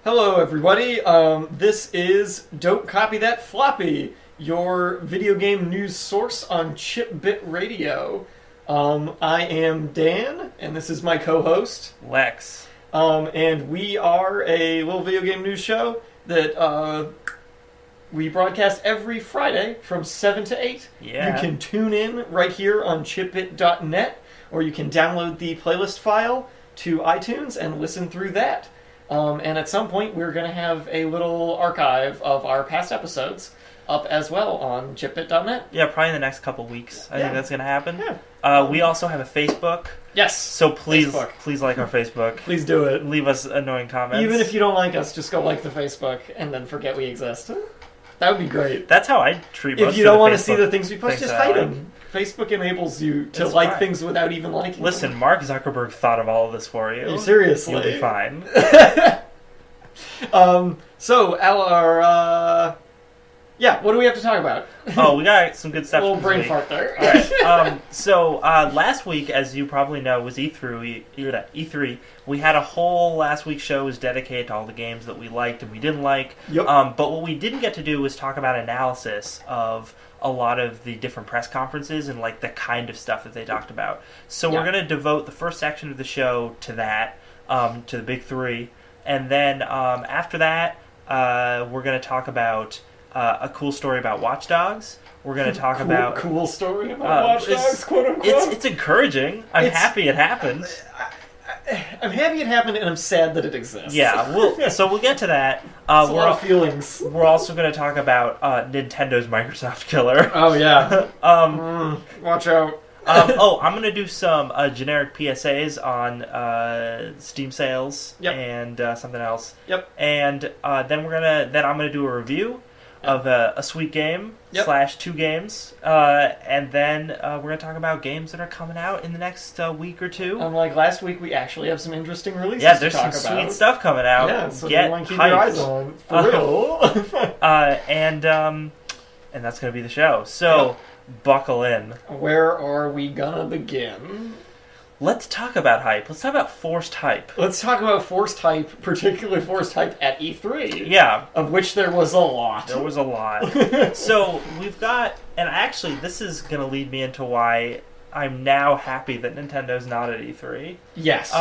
Hello, everybody. This is Don't Copy That Floppy, your video game news source on Chip-Bit Radio. I am Dan, and this is my co-host, Lex. And we are a little video game news show that we broadcast every Friday from 7 to 8. Yeah. You can tune in right here on chipbit.net, or you can download the playlist file to iTunes and listen through that. And at some point, we're going to have a little archive of our past episodes up as well on chipbit.net. Yeah, probably in the next couple weeks. I think that's going to happen. Yeah. We also have a Facebook. Yes. So please Facebook. like our Facebook. Please do it. Leave us annoying comments. Even if you don't like us, just go like the Facebook and then forget we exist. That would be great. That's how I treat most If you don't want to Facebook see the things we post, things just that I hide like. them. Facebook enables you to It's like fine. things without even liking Listen, them. Mark Zuckerberg thought of all of this for you. Seriously. You'll be fine. So, what do we have to talk about? Oh, we got some good stuff. A little this brain week. fart there. Alright, so last week, as you probably know, was E3. We had a whole last week's show was dedicated to all the games that we liked and we didn't like. Yep. But what we didn't get to do was talk about analysis of a lot of the different press conferences and like the kind of stuff that they talked about. So we're going to devote the first section of the show to that, to the big three. And then after that, we're going to talk about a cool story about Watchdogs. We're going to talk about... Cool story about Watchdogs, quote unquote? It's encouraging. I'm happy it happened. I'm happy it happened, and I'm sad that it exists. Yeah, we'll get to that. A lot of feelings. We're also going to talk about Nintendo's Microsoft killer. Oh, yeah. Watch out. I'm going to do some generic PSAs on Steam sales and something else. Yep. And then I'm going to do a review of a sweet game / 2 games, and then we're going to talk about games that are coming out in the next week or two. Unlike last week, we actually have some interesting releases Yeah, there's to talk some about. sweet stuff coming out. Yeah, so Get you want to keep hyped. your eyes on. For real. And that's going to be the show. So buckle in. Where are we gonna begin? Let's talk about hype. Let's talk about forced hype. Let's talk about forced hype, particularly forced hype at E3. Yeah. Of which there was a lot. There was a lot. So we've got, and actually this is going to lead me into why I'm now happy that Nintendo's not at E3. Yes.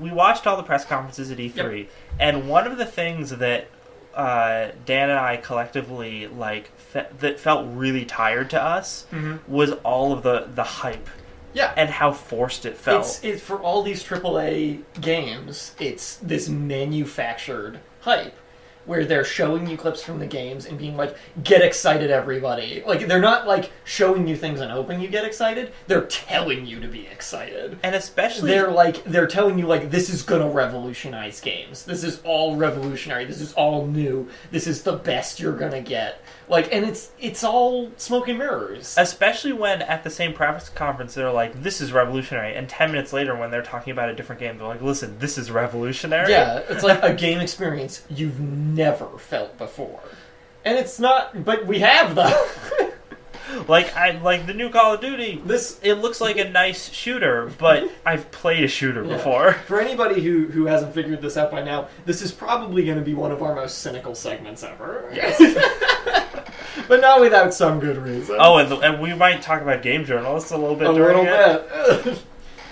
We watched all the press conferences at E3, and one of the things that Dan and I collectively that felt really tired to us was all of the hype. Yeah. And how forced it felt. It's for all these AAA games, it's this manufactured hype where they're showing you clips from the games and being like, get excited, everybody. Like, they're not, like, showing you things and hoping you get excited. They're telling you to be excited. And especially... They're telling you, like, this is gonna revolutionize games. This is all revolutionary. This is all new. This is the best you're gonna get. Like, and it's all smoke and mirrors. Especially when, at the same press conference, they're like, this is revolutionary. And 10 minutes later, when they're talking about a different game, they're like, listen, this is revolutionary. Yeah, it's like a game experience you've never felt before. And it's not, but we have, though. like the new Call of Duty. It looks like a nice shooter, but I've played a shooter before. For anybody who hasn't figured this out by now, this is probably going to be one of our most cynical segments ever. Yes. But not without some good reason. Oh, and we might talk about game journalists a little bit during it.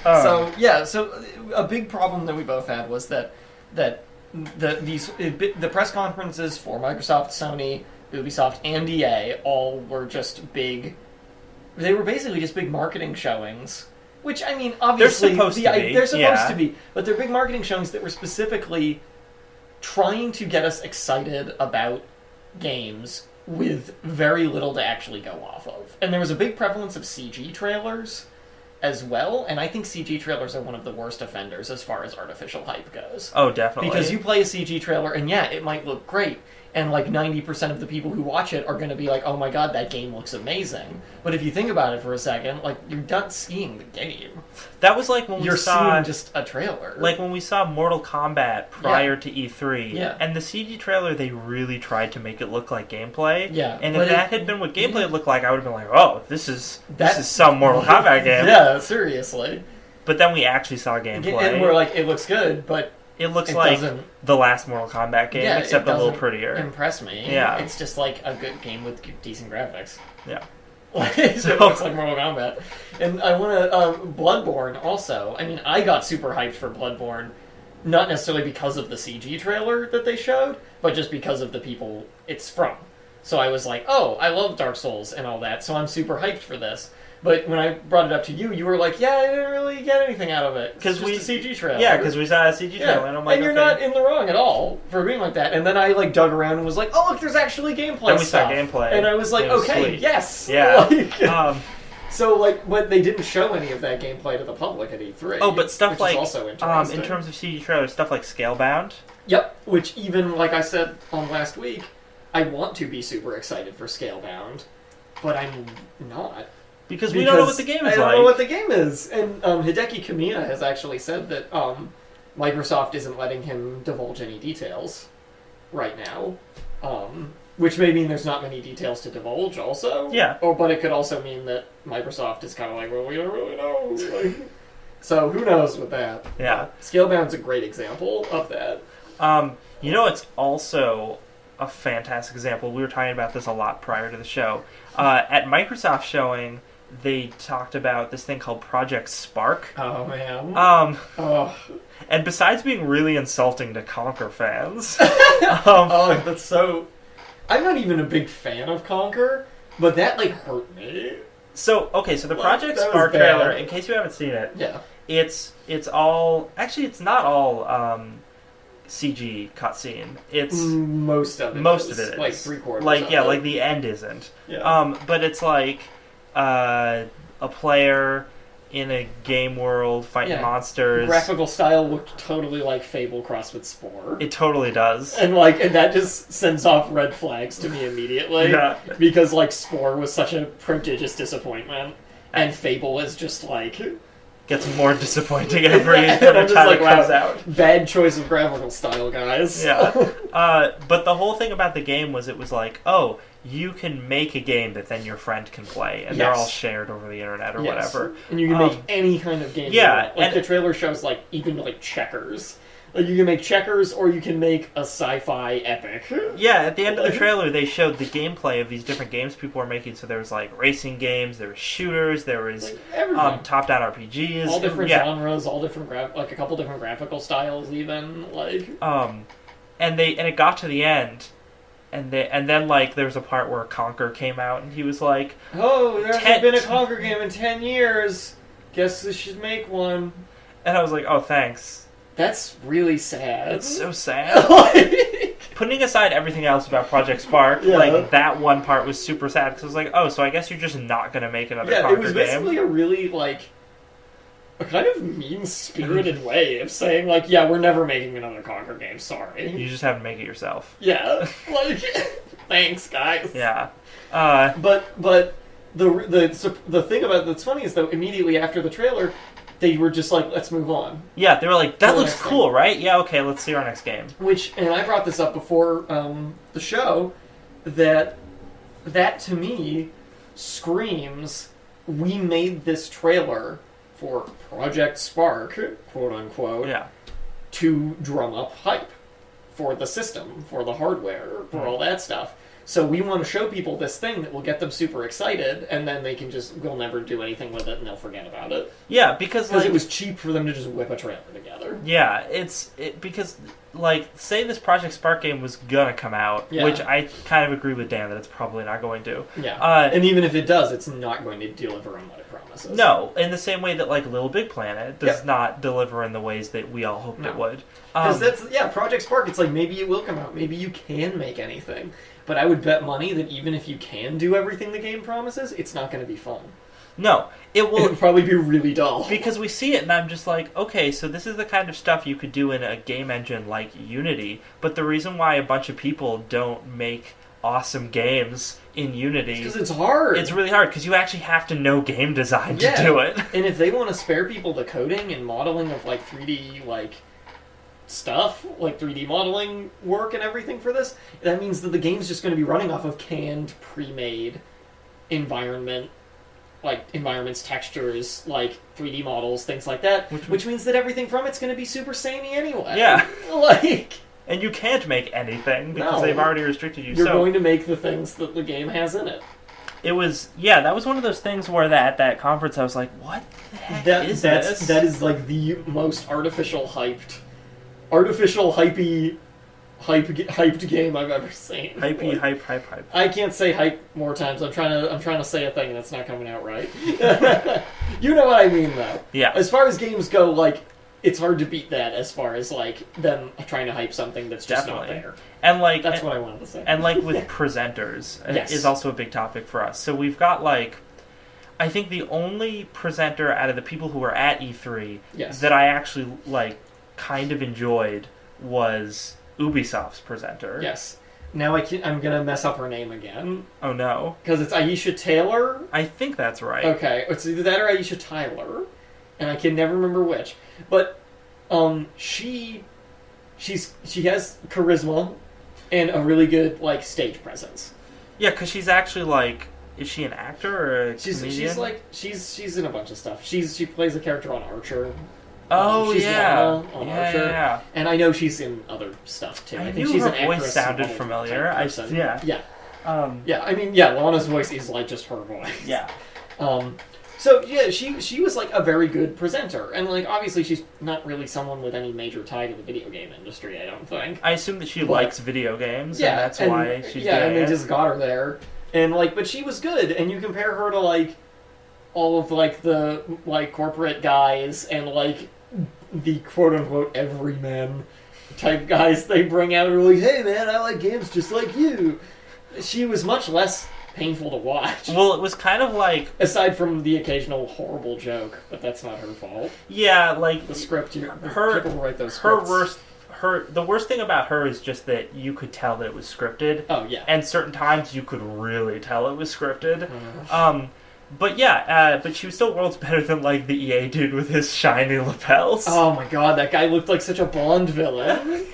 So a big problem that we both had was that the press conferences for Microsoft, Sony, Ubisoft, and EA all were just big. They were basically just big marketing showings. Which, I mean, obviously... They're supposed to be. They're supposed to be. But they're big marketing showings that were specifically trying to get us excited about games with very little to actually go off of. And there was a big prevalence of CG trailers as well, and I think CG trailers are one of the worst offenders as far as artificial hype goes. Oh, definitely. Because you play a CG trailer, and it might look great, and like 90% of the people who watch it are going to be like, oh my god, that game looks amazing. But if you think about it for a second, like, you're not seeing the game. That was like when you're we saw... seeing just a trailer. Like when we saw Mortal Kombat prior to E3, and the CG trailer, they really tried to make it look like gameplay. Yeah. And if that had been what gameplay looked like, I would have been like, oh, this is some Mortal Kombat game. Yeah, seriously. But then we actually saw gameplay. And we're like, it looks good, but It looks It like doesn't- the last Mortal Kombat game, Yeah, except it a little doesn't prettier. impress me. Yeah. It's just like a good game with decent graphics. Yeah. It looks like Mortal Kombat. And I want to... Bloodborne, also. I mean, I got super hyped for Bloodborne, not necessarily because of the CG trailer that they showed, but just because of the people it's from. So I was like, oh, I love Dark Souls and all that, so I'm super hyped for this. But when I brought it up to you, you were like, yeah, I didn't really get anything out of it. It's just a CG trailer. Yeah, because we saw a CG trailer, and I'm like, and you're not in the wrong at all for being like that. And then I like dug around and was like, oh, look, there's actually gameplay Then we stuff. saw gameplay. And I was like, It was okay, sweet. yes. Yeah. Like, so, like, but they didn't show any of that gameplay to the public at E3. Oh, but stuff which like, is also interesting. in terms of CG trailers, stuff like Scalebound. Yep, which even, like I said on last week, I want to be super excited for Scalebound, but I'm not. Because we don't know what the game is like. I don't know what the game is. And Hideki Kamiya has actually said that Microsoft isn't letting him divulge any details right now. Which may mean there's not many details to divulge also. Yeah. But it could also mean that Microsoft is kind of like, well, we don't really know. Like, so who knows with that. Yeah. Scalebound's a great example of that. It's also a fantastic example. We were talking about this a lot prior to the show. At Microsoft showing, they talked about this thing called Project Spark. Oh, man. And besides being really insulting to Conker fans... That's so... I'm not even a big fan of Conker, but that, like, hurt me. So the Project that was Spark bad. trailer, in case you haven't seen it, Yeah. it's all... Actually, it's not all CG cutscene. It's... Most of it is. Like, 3/4 Like, of yeah, it. like the end isn't. Yeah. But it's like a player in a game world fighting monsters. Graphical style looked totally like Fable crossed with Spore. It totally does. And that just sends off red flags to me immediately. Yeah. Because, like, Spore was such a prodigious disappointment. And Fable is just, like... Gets more disappointing every I'm time just like, it comes wow, out. bad choice of graphical style, guys. Yeah. But the whole thing about the game was it was like, oh, you can make a game that then your friend can play, and they're all shared over the internet or whatever. And you can make any kind of game. Yeah. You want. Like, the trailer shows, like, even, like, checkers. Like, you can make checkers, or you can make a sci-fi epic. Yeah, at the end of the trailer, they showed the gameplay of these different games people were making. So there was, like, racing games, there was shooters, there was like, top-down RPGs. All different genres, all different, like, a couple different graphical styles, even. Like... And it got to the end, and then, like, there was a part where Conker came out, and he was like... Oh, there hasn't been a Conker game in 10 years. Guess we should make one. And I was like, oh, thanks. That's really sad. It's so sad. Putting aside everything else about Project Spark, like, that one part was super sad, because I was like, oh, so I guess you're just not going to make another Conker game. Yeah, it was basically a really, like, a kind of mean-spirited way of saying, like, yeah, we're never making another Conker game, sorry. You just have to make it yourself. Yeah, like, thanks, guys. Yeah. But the thing about that's funny is, though, immediately after the trailer, they were just like, let's move on. Yeah, they were like, that looks cool, right? Yeah, okay, let's see our next game. And I brought this up before the show, that to me screams, we made this trailer for Project Spark, quote unquote, to drum up hype for the system, for the hardware, for all that stuff. So we want to show people this thing that will get them super excited, and then we'll never do anything with it, and they'll forget about it. Yeah, because like, it was cheap for them to just whip a trailer together. Yeah, because, like, say this Project Spark game was gonna come out, which I kind of agree with Dan that it's probably not going to. Yeah, and even if it does, it's not going to deliver on what it promises. No, in the same way that, like, Little Big Planet does not deliver in the ways that we all hoped it would. Because Project Spark, it's like, maybe it will come out, maybe you can make anything. But I would bet money that even if you can do everything the game promises, it's not going to be fun. No, it'll probably be really dull. Because we see it, and I'm just like, okay, so this is the kind of stuff you could do in a game engine like Unity, but the reason why a bunch of people don't make awesome games in Unity... Because it's hard. It's really hard, because you actually have to know game design to do it. And if they want to spare people the coding and modeling of, like, 3D, like... stuff, like 3D modeling work and everything for this, that means that the game's just going to be running off of canned, pre-made environment like environments, textures, like 3D models, things like that. Which means that everything from it's going to be super samey anyway. Yeah. Like. And you can't make anything because No. they've already restricted you. You're going to make the things that the game has in it. It was, that was one of those things where that conference I was like, what the heck is this? That is like the most artificial hyped game I've ever seen. Hype. I can't say hype more times. I'm trying to say a thing that's not coming out right. You know what I mean, though. Yeah. As far as games go, like, it's hard to beat that as far as, like, them trying to hype something that's just not there. And, like... That's what I wanted to say. And, like, with presenters Yes. is also a big topic for us. So we've got, like... I think the only presenter out of the people who were at E3 that I actually, like, kind of enjoyed was Ubisoft's presenter. Yes. Now I'm going to mess up her name again. Oh, no. Because it's Aisha Taylor? I think that's right. Okay. It's either that or Aisha Tyler. And I can never remember which. But she has charisma and a really good, like, stage presence. Yeah, because she's actually, like... Is she an actor or a comedian? She's in a bunch of stuff. She plays a character on Archer. Oh, she's Lana on yeah, Archer. yeah. And I know she's in other stuff, too. I think knew she's her an actress. voice sounded familiar. Yeah. Yeah. I mean, Lana's voice is, like, just her voice. Yeah. So, yeah, she was, like, a very good presenter. And, like, obviously she's not really someone with any major tie to the video game industry, I don't think. I assume that she likes video games, and that's why she's doing Yeah, and they it. just got her there. And, like, but she was good. And you compare her to, like, all of, like, the, like, corporate guys and, like, the quote-unquote everyman type guys they bring out who are like, hey, man, I like games just like you. She was much less painful to watch. Well, it was kind of like... Aside from the occasional horrible joke, but that's not her fault. Yeah, like... The script, people write those scripts. Her the worst thing about her is just that you could tell that it was scripted. Oh, yeah. And certain times you could really tell it was scripted. But she was still worlds better than, like, the EA dude with his shiny lapels. Oh my god, that guy looked like such a Bond villain.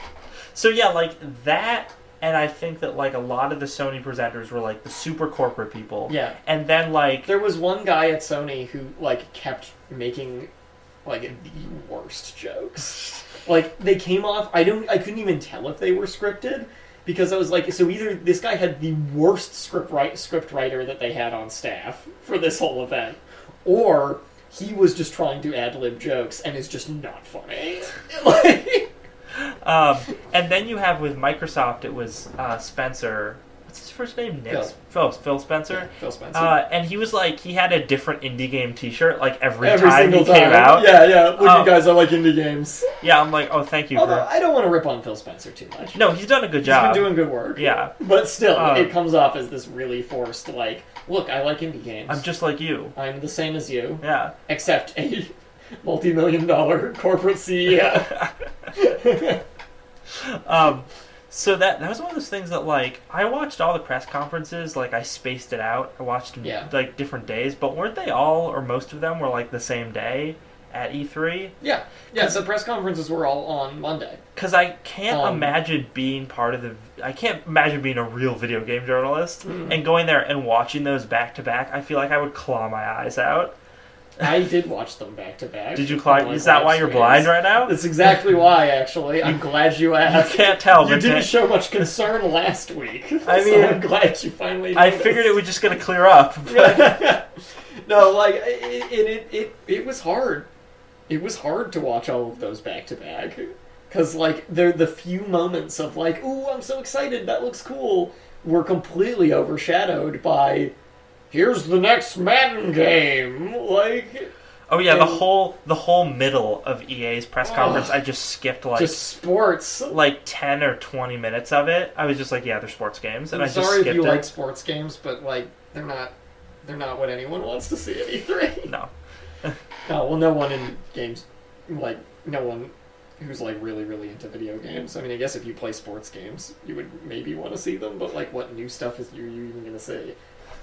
So, yeah, like, that... And I think that, like, a lot of the Sony presenters were, like, the super corporate people. Yeah. And then, like... There was one guy at Sony who, like, kept making, like, the worst jokes. Like, they came off... I couldn't even tell if they were scripted, because I was like... So either this guy had the worst script writer that they had on staff for this whole event, or he was just trying to ad-lib jokes and is just not funny. Like... And then you have with Microsoft, it was Spencer. What's his first name? Nick? Phil Spencer. Yeah, Phil Spencer. And he was like, he had a different indie game T-shirt like every single time he came out. Yeah. Look, you guys, I like indie games. Yeah, I'm like, oh, thank you. Although I don't want to rip on Phil Spencer too much. No, he's done a good job. He's been doing good work. Yeah, but still, it comes off as this really forced. Like, look, I like indie games. I'm just like you. I'm the same as you. Yeah, except a multi-million-dollar corporate CEO. So that was one of those things that, like, I watched all the press conferences, like, I spaced it out. I watched them, like, different days, but weren't they all, or most of them, were, like, the same day at E3? Yeah, so press conferences were all on Monday. Because I can't imagine being I can't imagine being a real video game journalist and going there and watching those back-to-back. I feel like I would claw my eyes out. I did watch them back to back. Did you claw? Is that why you're blind right now? That's exactly why, actually. I'm glad you asked. You can't tell. You didn't show much concern last week. I mean, so I'm glad you finally noticed. I figured it was just going to clear up. But... No, like, it was hard. It was hard to watch all of those back to back. Because, like, the few moments of, like, ooh, I'm so excited, that looks cool, were completely overshadowed by... Here's the next Madden game, like. Oh yeah, the whole middle of EA's press conference, I just skipped like just sports, like 10 or 20 minutes of it. I was just like, yeah, they're sports games, and I just skipped it. Sorry if you like sports games, but like they're not what anyone wants to see at E3. No. Well, no one in games, like no one who's like really really into video games. I mean, I guess if you play sports games, you would maybe want to see them, but like, what new stuff is you even going to see?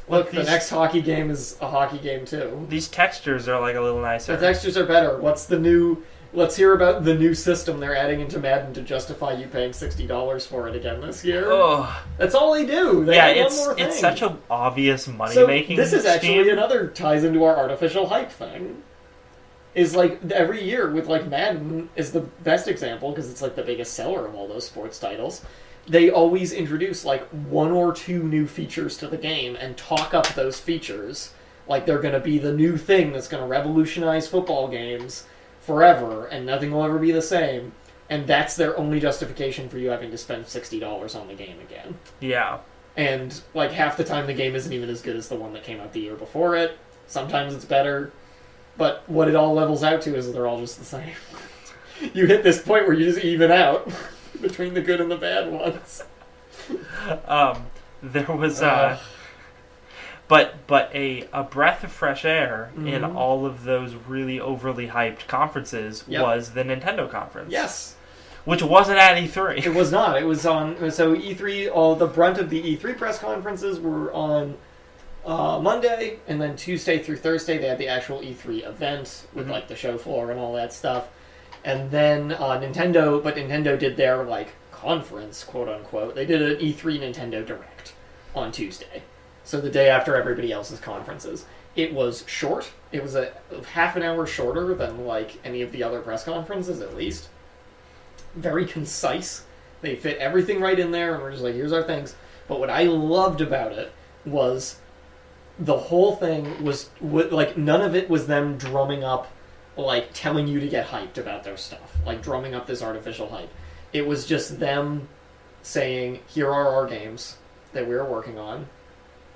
Look, the next hockey game is a hockey game, too. These textures are, like, a little nicer. The textures are better. What's the new let's hear about the new system they're adding into Madden to justify you paying $60 for it again this year. Oh. That's all they do. They add one more thing. It's such an obvious money-making this is actually scheme. another ties into our artificial hype thing. Is like every year with like Madden is the best example because it's like the biggest seller of all those sports titles. They always introduce like 1 or 2 new features to the game and talk up those features like they're going to be the new thing that's going to revolutionize football games forever and nothing will ever be the same. And that's their only justification for you having to spend $60 on the game again. Yeah. And like half the time the game isn't even as good as the one that came out the year before it. Sometimes it's better. But what it all levels out to is they're all just the same. You hit this point where you just even out between the good and the bad ones. There was but a breath of fresh air in all of those really overly hyped conferences was the Nintendo conference. Yes. Which wasn't at E3. It was not. It was on... So E3, all the brunt of the E3 press conferences were on Monday, and then Tuesday through Thursday they had the actual E3 event with like the show floor and all that stuff. And then Nintendo did their like conference, quote unquote. They did an E3 Nintendo Direct on Tuesday. So the day after everybody else's conferences. It was short. It was a half an hour shorter than like any of the other press conferences, at least. Very concise. They fit everything right in there, and we're just like, here's our things. But what I loved about it was the whole thing was like none of it was them drumming up, like telling you to get hyped about their stuff, like drumming up this artificial hype. It was just them saying, here are our games that we're working on.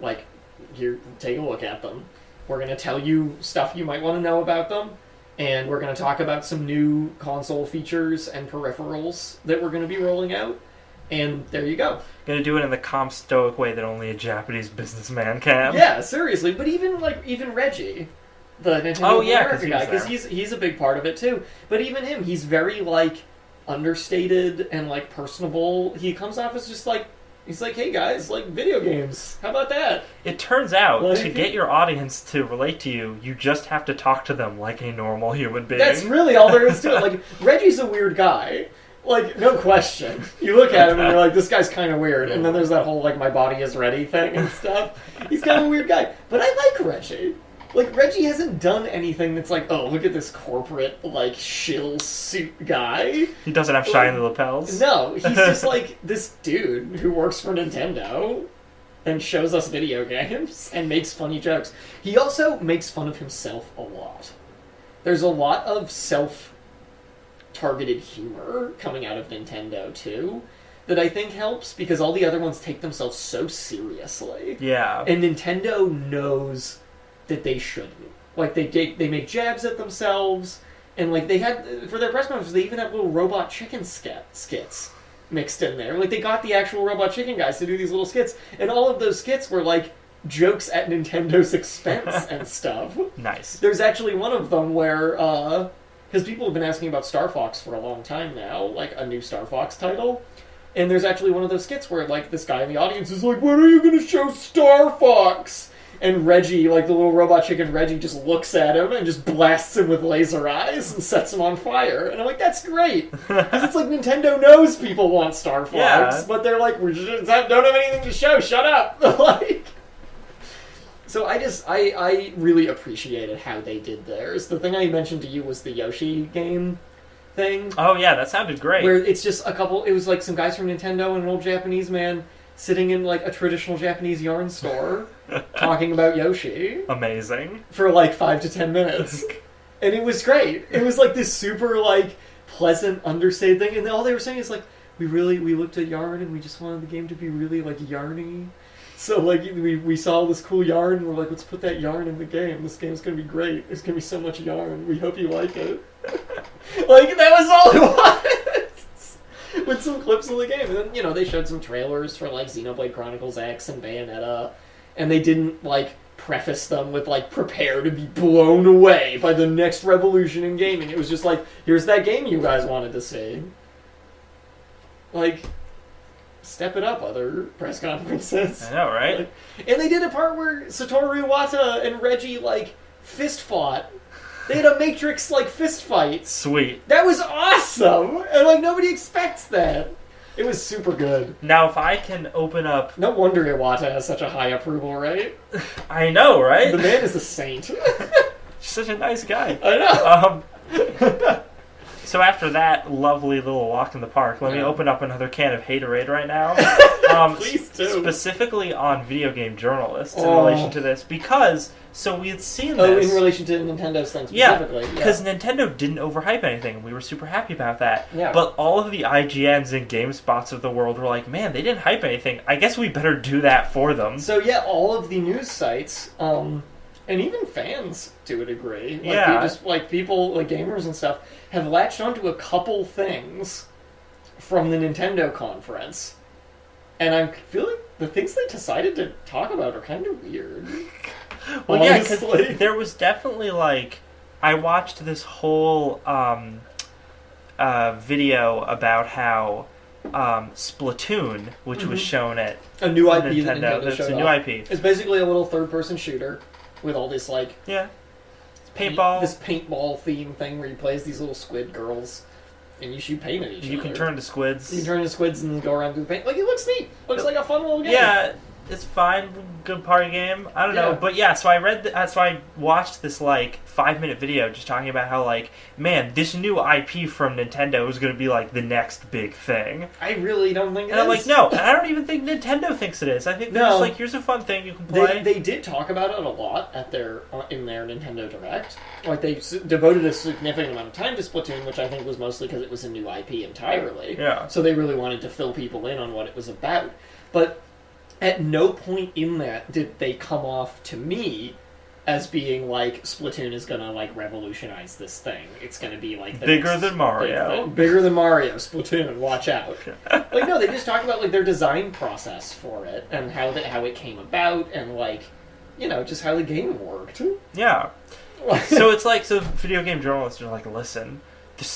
Like, here, take a look at them. We're going to tell you stuff you might want to know about them, and we're going to talk about some new console features and peripherals that we're going to be rolling out. And there you go. Gonna do it in the calm, stoic way that only a Japanese businessman can. Yeah, seriously. But even Reggie, the Nintendo America guy, because he's a big part of it too. But even him, he's very like understated and like personable. He comes off as just like he's like, hey guys, like video games. How about that? It turns out to get your audience to relate to you, you just have to talk to them like a normal human being. That's really all there is to it. Like Reggie's a weird guy. Like, no question. You look at him and you're like, this guy's kind of weird. And then there's that whole, like, my body is ready thing and stuff. He's kind of a weird guy. But I like Reggie. Like, Reggie hasn't done anything that's like, oh, look at this corporate, like, shill suit guy. He doesn't have shiny lapels. No, he's just like this dude who works for Nintendo and shows us video games and makes funny jokes. He also makes fun of himself a lot. There's a lot of targeted humor coming out of Nintendo too that I think helps because all the other ones take themselves so seriously. Yeah. And Nintendo knows that they shouldn't. Like they make jabs at themselves and like they had for their press conference they even have little robot chicken skits mixed in there. Like they got the actual robot chicken guys to do these little skits and all of those skits were like jokes at Nintendo's expense and stuff. Nice. There's actually one of them where because people have been asking about Star Fox for a long time now, like a new Star Fox title. And there's actually one of those skits where, like, this guy in the audience is like, when are you going to show Star Fox? And Reggie, like the little robot chicken Reggie, just looks at him and just blasts him with laser eyes and sets him on fire. And I'm like, that's great. Because it's like Nintendo knows people want Star Fox, but they're like, we just don't have anything to show, shut up. Like... So I really appreciated how they did theirs. The thing I mentioned to you was the Yoshi game thing. Oh yeah, that sounded great. Where it's just it was like some guys from Nintendo and an old Japanese man sitting in like a traditional Japanese yarn store talking about Yoshi. Amazing. For like 5 to 10 minutes. And it was great. It was like this super like pleasant, understated thing. And all they were saying is like, we looked at yarn and we just wanted the game to be really like yarny. So, like, we saw this cool yarn, and we're like, let's put that yarn in the game. This game's gonna be great. There's gonna be so much yarn. We hope you like it. Like, that was all it was! With some clips of the game. And then, you know, they showed some trailers for, like, Xenoblade Chronicles X and Bayonetta, and they didn't, like, preface them with, like, prepare to be blown away by the next revolution in gaming. It was just like, here's that game you guys wanted to see. Like... Step it up, other press conferences. I know, right? Like, and they did a part where Satoru Iwata and Reggie, like, fist fought They had a Matrix, like, fist fight. Sweet. That was awesome! And, like, nobody expects that. It was super good. Now, if I can open up... No wonder Iwata has such a high approval rate. I know, right? The man is a saint. He's such a nice guy. I know. So after that lovely little walk in the park, let me open up another can of haterade right now. Please do. Specifically on video game journalists in relation to this, because we had seen this. Oh, in relation to Nintendo's thing specifically. Yeah, because Nintendo didn't overhype anything, and we were super happy about that. Yeah. But all of the IGNs and GameSpots of the world were like, man, they didn't hype anything. I guess we better do that for them. So yeah, all of the news sites, and even fans to a degree, people, like gamers and stuff, have latched onto a couple things from the Nintendo conference. And I feel like the things they decided to talk about are kind of weird. Well, yeah, because there was definitely, like... I watched this whole video about how Splatoon, which was shown at a new IP Nintendo, that Nintendo showed a new off. IP. It's basically a little third-person shooter with all this, like... Yeah. Paintball. This paintball theme thing where you play as these little squid girls. And you shoot paint at each other. You can turn to squids. You can turn to squids and go around through the paint. Like, it looks neat. Looks like a fun little game. Yeah, it's fine. Good party game. I don't know. But yeah, so I watched this, like, 5-minute video just talking about how, like, man, this new IP from Nintendo is going to be, like, the next big thing. I really don't think it is. And I'm like, no. And I don't even think Nintendo thinks it is. I think they're just like, here's a fun thing you can play. They did talk about it a lot in their Nintendo Direct. Like, they devoted a significant amount of time to Splatoon, which I think was mostly because it was a new IP entirely. Yeah. So they really wanted to fill people in on what it was about. But at no point in that did they come off to me as being like, Splatoon is gonna, like, revolutionize this thing. It's gonna be like bigger than Mario. Bigger than Mario. Splatoon, watch out. Like, no, they just talked about, like, their design process for it and how it came about and, like, you know, just how the game worked. Yeah. So it's like, video game journalists are like, listen,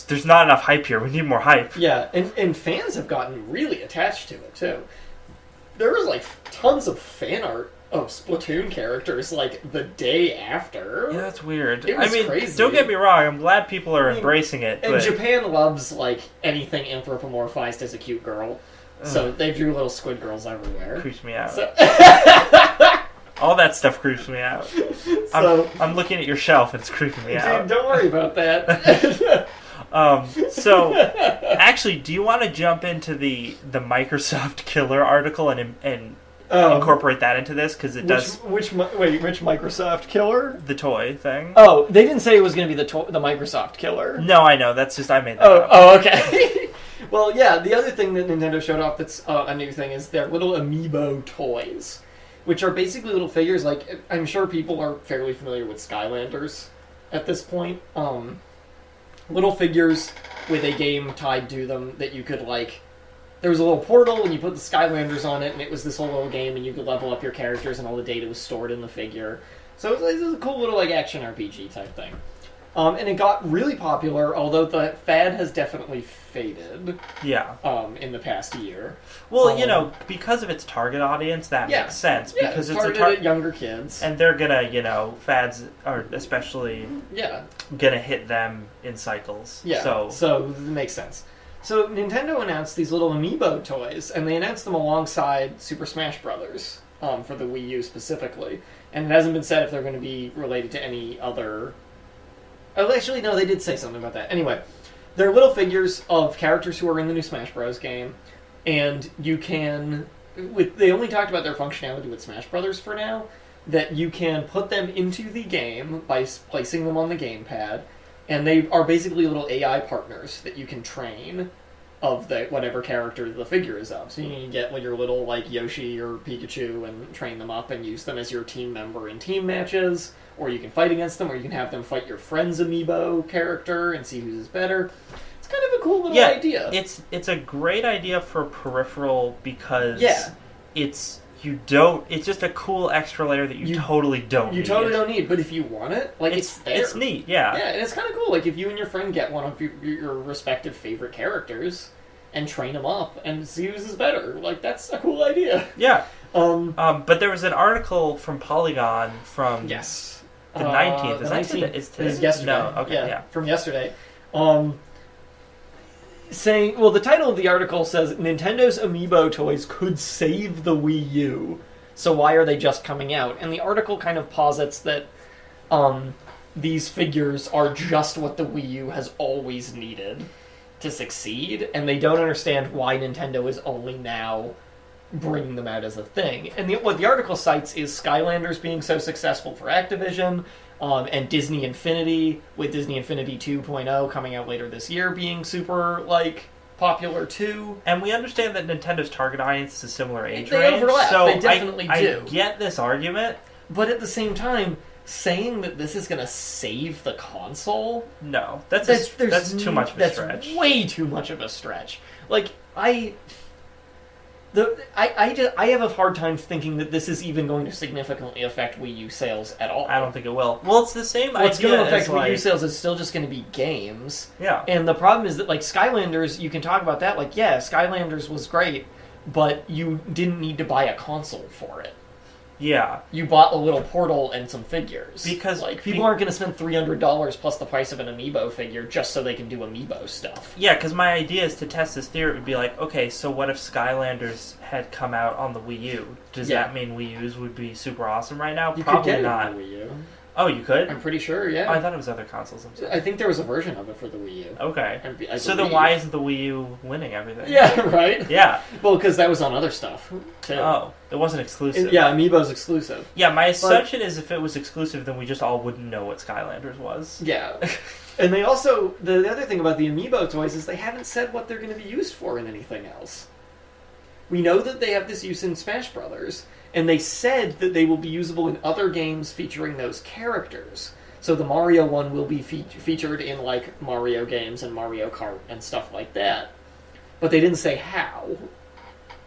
there's not enough hype here. We need more hype. Yeah, and fans have gotten really attached to it too. There was, like, tons of fan art of Splatoon characters, like, the day after. Yeah, that's weird. It was crazy. Don't get me wrong, I'm glad people are embracing it. And Japan loves, like, anything anthropomorphized as a cute girl. So they drew little squid girls everywhere. Creeps me out. So... All that stuff creeps me out. So, I'm looking at your shelf and it's creeping me out. Dude, don't worry about that. Actually, do you want to jump into the Microsoft Killer article and incorporate that into this? Because it does... Which Microsoft Killer? The toy thing. Oh, they didn't say it was going to be the Microsoft Killer. No, I know. That's just, I made that up. Oh, okay. Well, yeah, the other thing that Nintendo showed off that's a new thing is their little amiibo toys, which are basically little figures. Like, I'm sure people are fairly familiar with Skylanders at this point. Little figures with a game tied to them that you could, like... There was a little portal, and you put the Skylanders on it, and it was this whole little game, and you could level up your characters, and all the data was stored in the figure. So it was a cool little, like, action RPG type thing. And it got really popular, although the fad has definitely faded. Yeah. In the past year. Well, you know, because of its target audience, that makes sense. Yeah, because it's targeted at younger kids. And they're gonna, you know, fads are especially gonna hit them in cycles. Yeah, so it makes sense. So Nintendo announced these little amiibo toys, and they announced them alongside Super Smash Brothers for the Wii U specifically. And it hasn't been said if they're going to be related to any other... Oh, actually, no, they did say something about that. Anyway, they're little figures of characters who are in the new Smash Bros. Game, and you can... They only talked about their functionality with Smash Brothers for now, that you can put them into the game by placing them on the gamepad, and they are basically little AI partners that you can train of whatever character the figure is of. So you can get your little, like, Yoshi or Pikachu and train them up and use them as your team member in team matches, or you can fight against them, or you can have them fight your friend's amiibo character and see who's better. It's kind of a cool little idea. It's a great idea for peripheral because it's just a cool extra layer that you totally don't need. You totally don't need, but if you want it, like, it's there. It's neat, yeah. Yeah, and it's kind of cool. Like, if you and your friend get one of your respective favorite characters and train them up and see whose is better, like, that's a cool idea. Yeah. But there was an article from Polygon from The 19th. Is the that 19th today? Is today? is yesterday. No, okay, yeah. From yesterday. Saying, well, the title of the article says, Nintendo's Amiibo toys could save the Wii U, so why are they just coming out? And the article kind of posits that these figures are just what the Wii U has always needed to succeed, and they don't understand why Nintendo is only now bringing them out as a thing. And what the article cites is Skylanders being so successful for Activision, and Disney Infinity, with Disney Infinity 2.0 coming out later this year, being super, like, popular too. And we understand that Nintendo's target audience is a similar age They range. overlap. So They definitely do. I get this argument. But at the same time, saying that this is going to save the console... No, that's too much of a stretch. That's way too much of a stretch. Like, I have a hard time thinking that this is even going to significantly affect Wii U sales at all. I don't think it will. Well, it's the same What's idea. going to affect as, Wii U sales is still just going to be games. Yeah. And the problem is that, like, Skylanders, you can talk about that. Like, yeah, Skylanders was great, but you didn't need to buy a console for it. Yeah. You bought a little portal and some figures. Because like people aren't going to spend $300 plus the price of an Amiibo figure just so they can do Amiibo stuff. Yeah, because my idea is to test this theory. It would be like, okay, so what if Skylanders had come out on the Wii U? Does that mean Wii U's would be super awesome right now? You Probably could get not. it on the Wii U. Oh, you could? I'm pretty sure, yeah. Oh, I thought it was other consoles. I'm sorry. I think there was a version of it for the Wii U. Okay. I so then believe. why isn't the Wii U winning everything? Yeah, right? Yeah. Well, because that was on other stuff, too. Oh, it wasn't exclusive. Yeah, Amiibo's exclusive. Yeah, my assumption is if it was exclusive, then we just all wouldn't know what Skylanders was. Yeah. And they also, the other thing about the Amiibo toys is they haven't said what they're going to be used for in anything else. We know that they have this use in Smash Brothers, and they said that they will be usable in other games featuring those characters. So the Mario one will be featured in, like, Mario games and Mario Kart and stuff like that. But they didn't say how.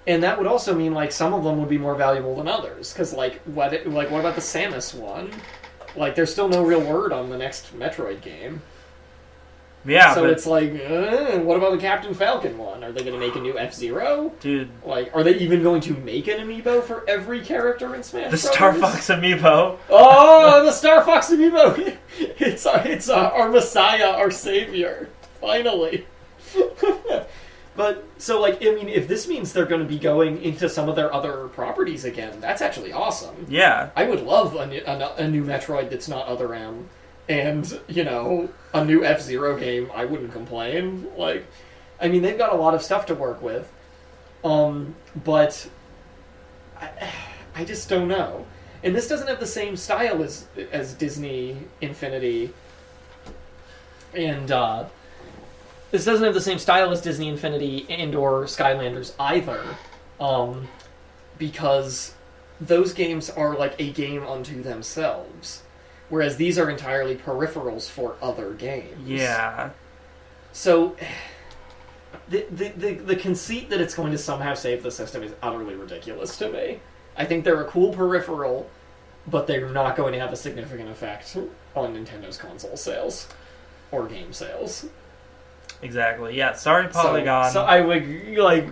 And that would also mean, like, some of them would be more valuable than others. Because, what about the Samus one? Like, there's still no real word on the next Metroid game. Yeah, so it's like, what about the Captain Falcon one? Are they going to make a new F-Zero? Dude. Like, are they even going to make an amiibo for every character in Smash Bros? The Star Fox amiibo. Oh, the Star Fox amiibo! It's our Messiah, our Savior. Finally. But, so, like, I mean, if this means they're going to be going into some of their other properties again, that's actually awesome. Yeah. I would love a new Metroid that's not Other M. And, you know, a new F-Zero game, I wouldn't complain. Like, I mean, they've got a lot of stuff to work with. But I just don't know. And this doesn't have the same style as Disney Infinity. And, this doesn't have the same style as Disney Infinity and or Skylanders either. Because those games are like a game unto themselves. Whereas these are entirely peripherals for other games. Yeah. So, the conceit that it's going to somehow save the system is utterly ridiculous to me. I think they're a cool peripheral, but they're not going to have a significant effect on Nintendo's console sales. Or game sales. Exactly. Yeah. Sorry, Polygon. So I would like.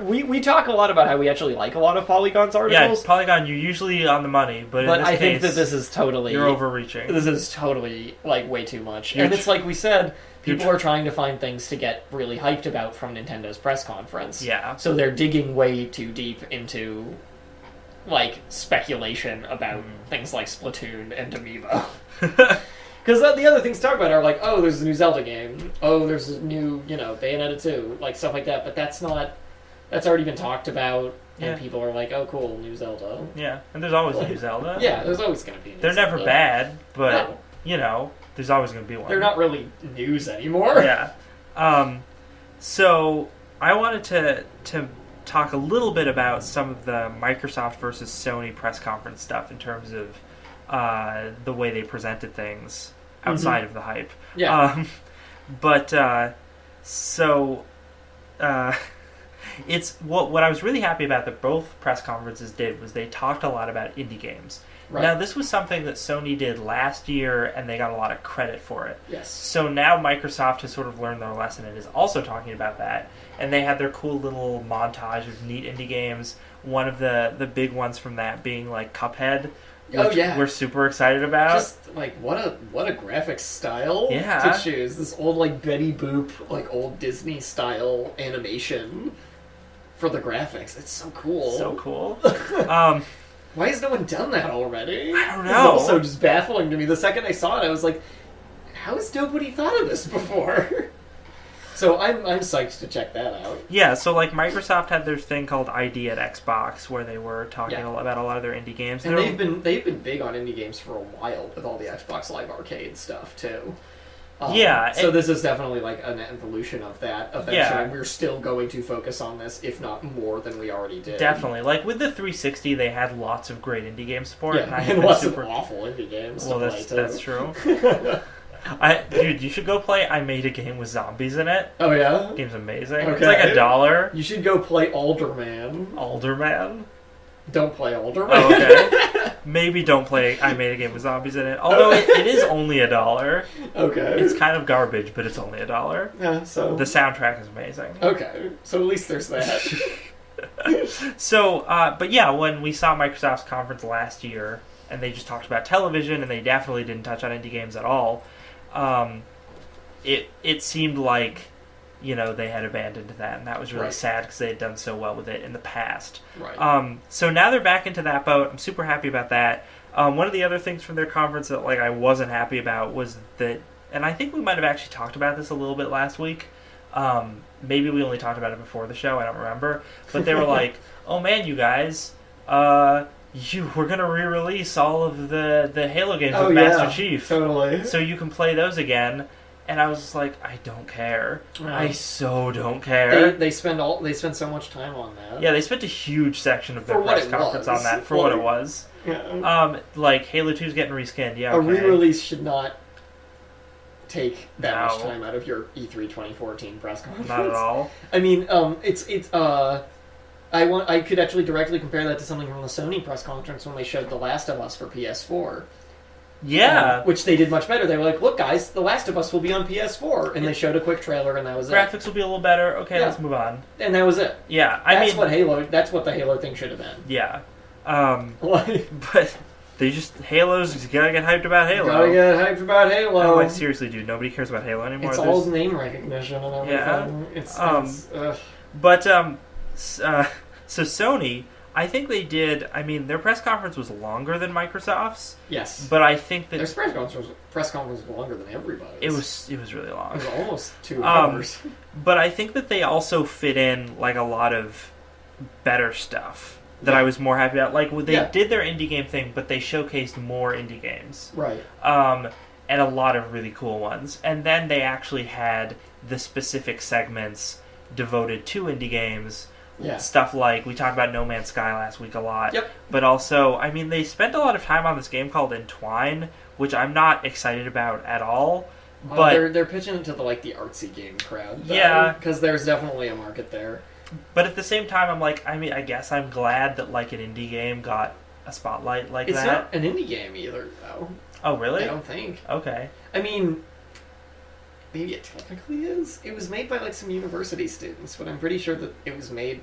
We talk a lot about how we actually like a lot of Polygon's articles. Yeah, Polygon, you're usually on the money, but in this I case, think that this is totally you're overreaching. This is totally like way too much, and it's like we said. People are trying to find things to get really hyped about from Nintendo's press conference. Yeah. So they're digging way too deep into like speculation about things like Splatoon and Amiibo. Because the other things to talk about are like, oh, there's a new Zelda game. Oh, there's a new, Bayonetta 2. Like, stuff like that. But that's already been talked about. And people are like, oh, cool, new Zelda. Yeah, and there's always a new Zelda. Yeah, there's always going to be a new They're Zelda. never bad, but, there's always going to be one. They're not really news anymore. Yeah. So, I wanted to talk a little bit about some of the Microsoft versus Sony press conference stuff in terms of the way they presented things outside of the hype. Yeah. It's what I was really happy about that both press conferences did was they talked a lot about indie games. Right. Now, this was something that Sony did last year, and they got a lot of credit for it. Yes. So now Microsoft has sort of learned their lesson and is also talking about that. And they had their cool little montage of neat indie games. One of the big ones from that being like Cuphead, which we're super excited about. Just like what a graphics style Yeah. to choose. This old like Betty Boop, like old Disney style animation for the graphics. It's so cool. So cool. Why has no one done that already? I don't It's know. also just baffling to me. The second I saw it, I was like, how has nobody thought of this before? So I'm psyched to check that out. Yeah, so like Microsoft had their thing called ID at Xbox, where they were talking about a lot of their indie games. And they've been big on indie games for a while with all the Xbox Live Arcade stuff too. So this is definitely like an evolution of that. Showing we're still going to focus on this, if not more than we already did. Definitely, like with the 360, they had lots of great indie game support, and lots of awful indie games. Well, that's true. Dude, you should go play I Made a Game with Zombies in it. Oh, yeah? The game's amazing. Okay. It's like $1. You should go play Alderman. Alderman? Don't play Alderman. Oh, okay. Maybe don't play I Made a Game with Zombies in it. Although it is only $1. Okay. It's kind of garbage, but it's only $1. Yeah, so... The soundtrack is amazing. Okay. So at least there's that. So, but yeah, when we saw Microsoft's conference last year, and they just talked about television, and they definitely didn't touch on indie games at all, it seemed like, you know, they had abandoned that, and that was really sad because they had done so well with it in the past. Right. So now they're back into that boat. I'm super happy about that. One of the other things from their conference that like I wasn't happy about was that, and I think we might have actually talked about this a little bit last week. Maybe we only talked about it before the show. I don't remember. But they were like, "Oh man, you guys, we're gonna re-release all of the Halo games with Master Chief, totally. so you can play those again." And I was just like, I don't care. I so don't care. They spend so much time on that. Yeah, they spent a huge section of their press conference on that for what it was. Yeah. Like Halo 2's getting reskinned. Yeah, okay. A re-release should not take that much time out of your E3 2014 press conference. Not at all. I mean, I could actually directly compare that to something from the Sony press conference when they showed The Last of Us for PS4. Yeah. Which they did much better. They were like, look guys, The Last of Us will be on PS4. And they showed a quick trailer and that was Graphics will be a little better. Okay, let's move on. And that was it. Yeah. That's what the Halo thing should have been. Yeah. But Halo's gotta get hyped about Halo. Gotta get hyped about Halo. I'm like, seriously, dude, nobody cares about Halo anymore. It's all name recognition and everything. Yeah. So Sony, I think they did. I mean, their press conference was longer than Microsoft's. Yes, but I think that their press conference was longer than everybody's. It was really long. It was almost 2 hours. But I think that they also fit in like a lot of better stuff that I was more happy about. Like they did their indie game thing, but they showcased more indie games. Right. And a lot of really cool ones. And then they actually had the specific segments devoted to indie games. Yeah. Stuff like, we talked about No Man's Sky last week a lot. Yep. But also, I mean, they spent a lot of time on this game called Entwine, which I'm not excited about at all. But they're pitching it to the artsy game crowd. Though, yeah. Because there's definitely a market there. But at the same time, I'm like, I mean, I guess I'm glad that like an indie game got a spotlight like it's that. It's not an indie game either, though. Oh, really? I don't think. Okay. I mean, maybe it technically is. It was made by some university students, but I'm pretty sure that it was made.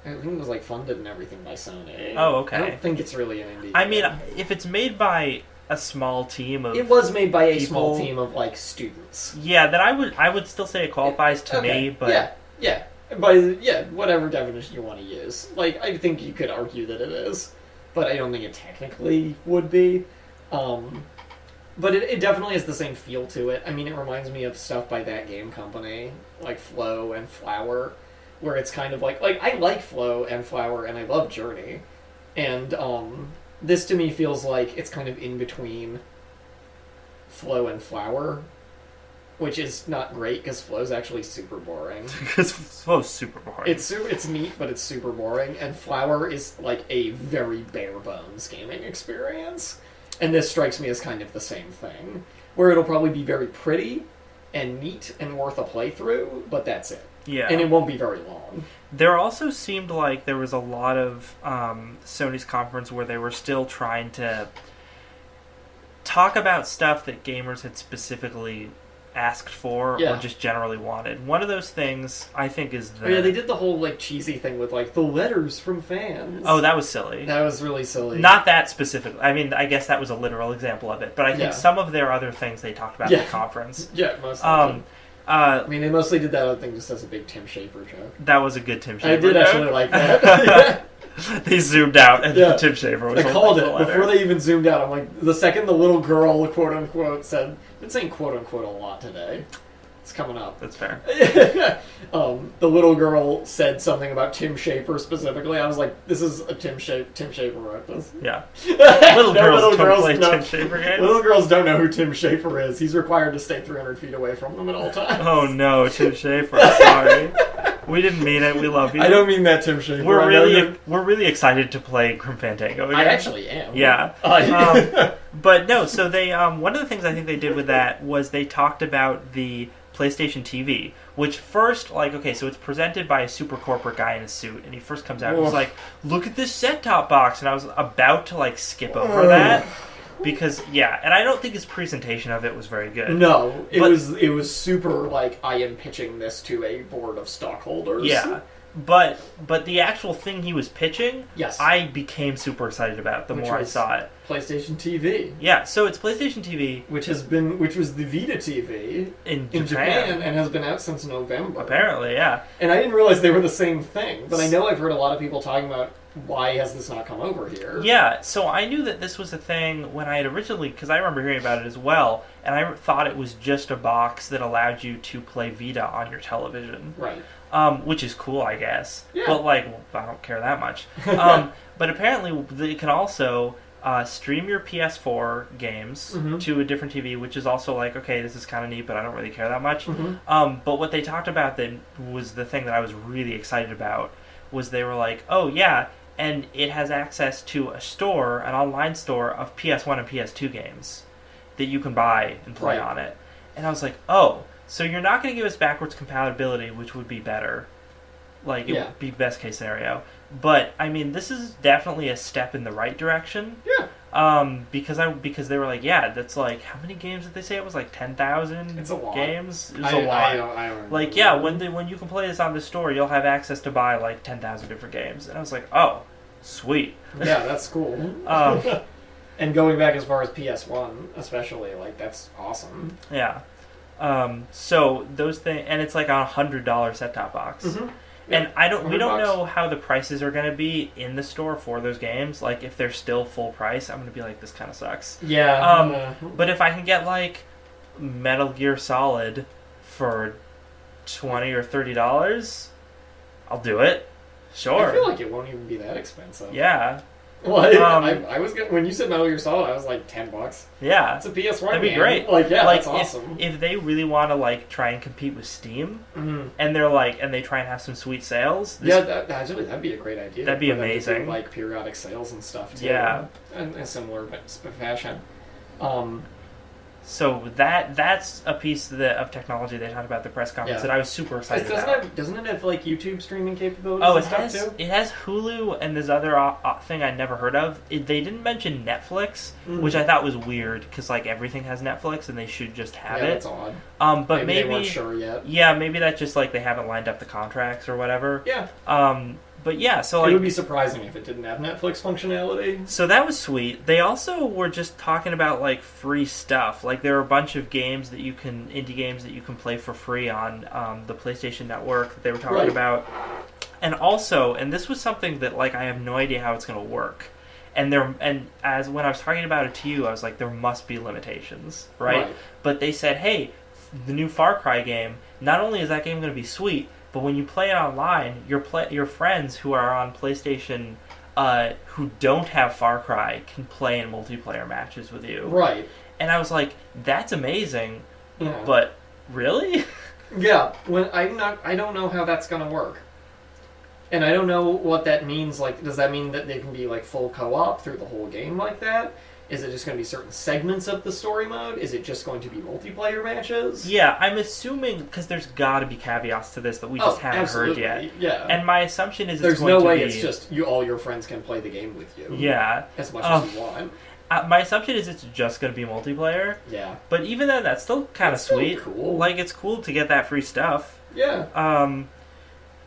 I think it was funded and everything by Sony. Oh, okay. I don't think it's really an indie. I mean, if it's made by a small team of it was made by a people, small team of students. Yeah, then I would still say it qualifies to me, but yeah. Whatever definition you want to use. I think you could argue that it is, but I don't think it technically would be. But it definitely has the same feel to it. I mean, it reminds me of stuff by that game company, like Flow and Flower, where it's kind of like I like Flow and Flower, and I love Journey, and this to me feels like it's kind of in between Flow and Flower, which is not great because Flow's actually super boring. Because Flow's super boring. It's neat, but it's super boring, and Flower is a very bare bones gaming experience. And this strikes me as kind of the same thing, where it'll probably be very pretty and neat and worth a playthrough, but that's it. Yeah. And it won't be very long. There also seemed like there was a lot of Sony's conference where they were still trying to talk about stuff that gamers had specifically asked for or just generally wanted. One of those things I think is the... Oh yeah, they did the whole like cheesy thing with like the letters from fans. Oh, that was silly. That was really silly. Not that specific. I mean, I guess that was a literal example of it, but I think some of their other things they talked about at the conference. Yeah, mostly. I mean, they mostly did that other thing just as a big Tim Schafer joke. That was a good Tim Schafer I did joke. actually like that. They zoomed out and Tim Schafer was I called it before they even zoomed out. I'm like, the second the little girl, quote unquote, said, I've been saying quote unquote a lot today. It's coming up. That's fair. The little girl said something about Tim Schafer specifically. I was like, this is a Tim Schafer wrote this. Yeah. Little girls don't play know, Tim Schafer games. Little girls don't know who Tim Schafer is. He's required to stay 300 feet away from them at all times. Oh no, Tim Schafer. Sorry. We didn't mean it. We love you. I don't mean that, Tim Schafer. We're really excited to play Grim Fandango again. I actually am. Yeah. But no, so they one of the things I think they did with that was they talked about the PlayStation TV, which first, like, okay, so it's presented by a super corporate guy in a suit, and he first comes out and he's like, look at this set-top box, and I was about to, like, skip over that, because, and I don't think his presentation of it was very good. No, it was super, like, I am pitching this to a board of stockholders. Yeah. But the actual thing he was pitching, I became super excited about the more I saw it. PlayStation TV. Yeah, so it's PlayStation TV, which was the Vita TV in Japan and has been out since November. Apparently, yeah. And I didn't realize they were the same thing, but I know I've heard a lot of people talking about why has this not come over here. Yeah, so I knew that this was a thing when I had originally, because I remember hearing about it as well, and I thought it was just a box that allowed you to play Vita on your television. Right. Which is cool, I guess. Yeah. But, like, I don't care that much. But apparently, it can also stream your PS4 games to a different TV, which is also like, okay, this is kind of neat, but I don't really care that much. But what they talked about that was the thing that I was really excited about was they were like, oh, yeah, and it has access to a store, an online store of PS1 and PS2 games that you can buy and play on it. And I was like, oh, so you're not going to give us backwards compatibility, which would be better. Like, it would be best case scenario. But, I mean, this is definitely a step in the right direction. Yeah. Because they were like, yeah, that's like, how many games did they say it was? Like 10,000 It's a lot. games? It was a lot. I don't like, yeah, when you can play this on the store, you'll have access to buy like 10,000 different games. And I was like, oh, sweet. Yeah, that's cool. And going back as far as PS1, especially, like, that's awesome. Yeah. So those things, and it's like a $100 set-top box. And we don't know how the prices are going to be in the store for those games. Like, if they're still full price, I'm going to be like, this kind of sucks. Yeah. But if I can get, like, Metal Gear Solid for $20 or $30, I'll do it. Sure. I feel like it won't even be that expensive. Yeah. Well, I was when you said Metal Gear Solid, I was like $10. Yeah, it's a PS1. That'd be great. Like, yeah, that's awesome. If they really want to like try and compete with Steam, and they're like, and they try and have some sweet sales. That'd be a great idea. That'd be amazing. Like periodic sales and stuff too. Yeah, in a similar fashion. So that's a piece of technology they talked about at the press conference that I was super excited about. Doesn't it have like YouTube streaming capabilities? Oh, it has Hulu and this other thing I'd never heard of. They didn't mention Netflix, which I thought was weird because like everything has Netflix and they should just have it. That's odd. But maybe they weren't sure yet. Yeah, maybe that's just like they haven't lined up the contracts or whatever. Yeah. But yeah, so like... It would be surprising if it didn't have Netflix functionality. So that was sweet. They also were just talking about, like, free stuff. Like, there are a bunch of games that indie games that you can play for free on the PlayStation Network that they were talking about. And also, and this was something that, like, I have no idea how it's going to work. And as when I was talking about it to you, I was like, there must be limitations, right? But they said, hey, the new Far Cry game, not only is that game going to be sweet, but when you play it online, your friends who are on PlayStation who don't have Far Cry can play in multiplayer matches with you. Right. And I was like, that's amazing, but really? Yeah. I don't know how that's going to work. And I don't know what that means. Like, does that mean that they can be like full co-op through the whole game like that? Is it just going to be certain segments of the story mode? Is it just going to be multiplayer matches? Yeah, I'm assuming, because there's got to be caveats to this that we just haven't heard yet. Yeah. And my assumption is there's no way it's just all your friends can play the game with you. Yeah. As much as you want. My assumption is it's just going to be multiplayer. Yeah. But even then, that's still kind of sweet. Cool. Like, it's cool to get that free stuff. Yeah.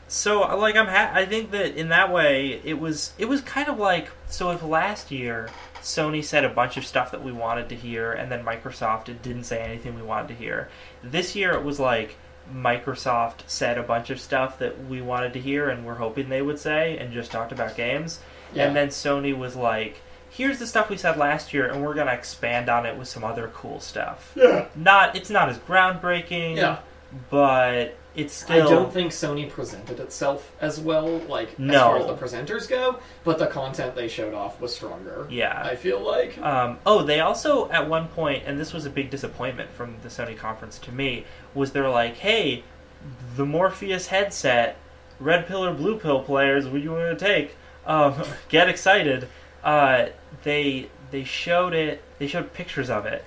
So, like, I think that in that way, it was kind of like, so if last year Sony said a bunch of stuff that we wanted to hear, and then Microsoft didn't say anything we wanted to hear, this year it was like Microsoft said a bunch of stuff that we wanted to hear and we're hoping they would say, and just talked about games. Yeah. And then Sony was like, here's the stuff we said last year, and we're going to expand on it with some other cool stuff. Yeah. It's not as groundbreaking, but it's still... I don't think Sony presented itself as well, as far as the presenters go, but the content they showed off was stronger. Yeah. I feel like. They also, at one point, and this was a big disappointment from the Sony conference to me, was they're like, hey, the Morpheus headset, red pill or blue pill players, what do you want to take? Get excited. They showed pictures of it.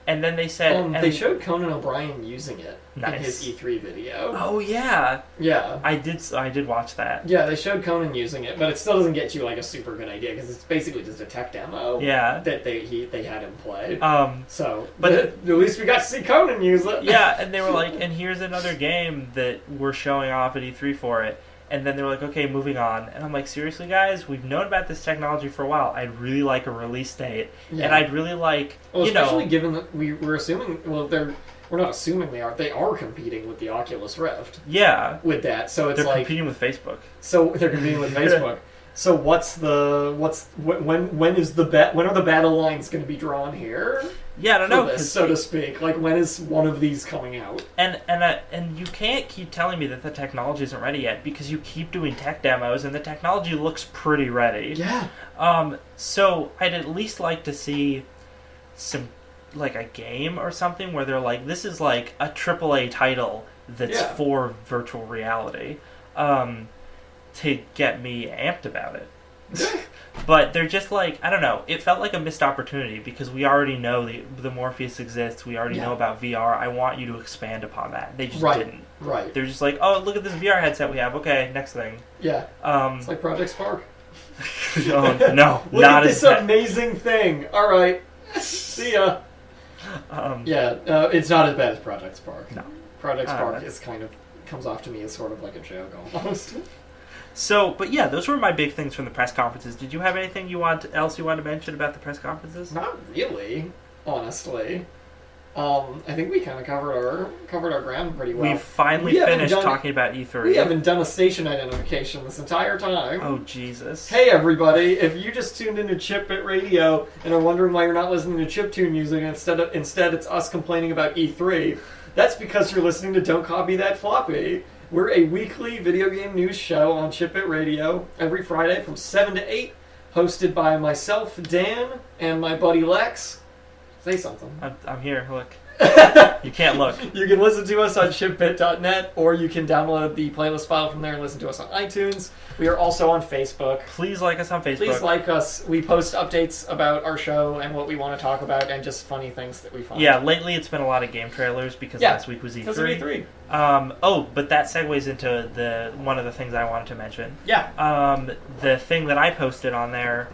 And then they said... they showed Conan O'Brien using it in his E3 video. Oh, yeah. Yeah. I did watch that. Yeah, they showed Conan using it, but it still doesn't get you, a super good idea, because it's basically just a tech demo that they had him play. But at least we got to see Conan use it. Yeah, and they were like, and here's another game that we're showing off at E3 for it. And then they were like, okay, moving on. And I'm like, seriously, guys? We've known about this technology for a while. I'd really like a release date. Yeah. And I'd really like, especially given that we're assuming, we're not assuming they are competing with the Oculus Rift. Yeah. With that. So it's they're competing with Facebook. So they're competing with Facebook. So when are the battle lines going to be drawn here? Yeah, I don't know, so to speak. When is one of these coming out? And you can't keep telling me that the technology isn't ready yet, because you keep doing tech demos and the technology looks pretty ready. Yeah. So I'd at least like to see some a game or something where they're like, this is a AAA title that's for virtual reality. To get me amped about it. But they're just I don't know, it felt like a missed opportunity, because we already know the Morpheus exists, we already know about VR, I want you to expand upon that. They just didn't. Right. They're just like, oh, look at this VR headset we have, okay, next thing. Yeah. It's like Project Spark. No, look not at this amazing thing. Alright, see ya. It's not as bad as Project Spark. No. Project Spark comes off to me as sort of like a joke almost. So, but yeah, those were my big things from the press conferences. Did you have anything else you want to mention about the press conferences? Not really, honestly. I think we kind of covered our ground pretty well. We've finally finished talking about E3. We haven't done a station identification this entire time. Oh, Jesus. Hey, everybody. If you just tuned into Chipbit Radio and are wondering why you're not listening to Chiptune music, instead it's us complaining about E3, that's because you're listening to Don't Copy That Floppy. We're a weekly video game news show on Chipbit Radio every Friday from 7 to 8, hosted by myself, Dan, and my buddy Lex. Say something. I'm here, look. You can't look. You can listen to us on shipbit.net, or you can download the playlist file from there and listen to us on iTunes. We are also on Facebook. Please like us on Facebook. Please like us. We post updates about our show and what we want to talk about, and just funny things that we find. Yeah, lately it's been a lot of game trailers, because last week was E3. Because of E3. But that segues into one of the things I wanted to mention. Yeah. The thing that I posted on there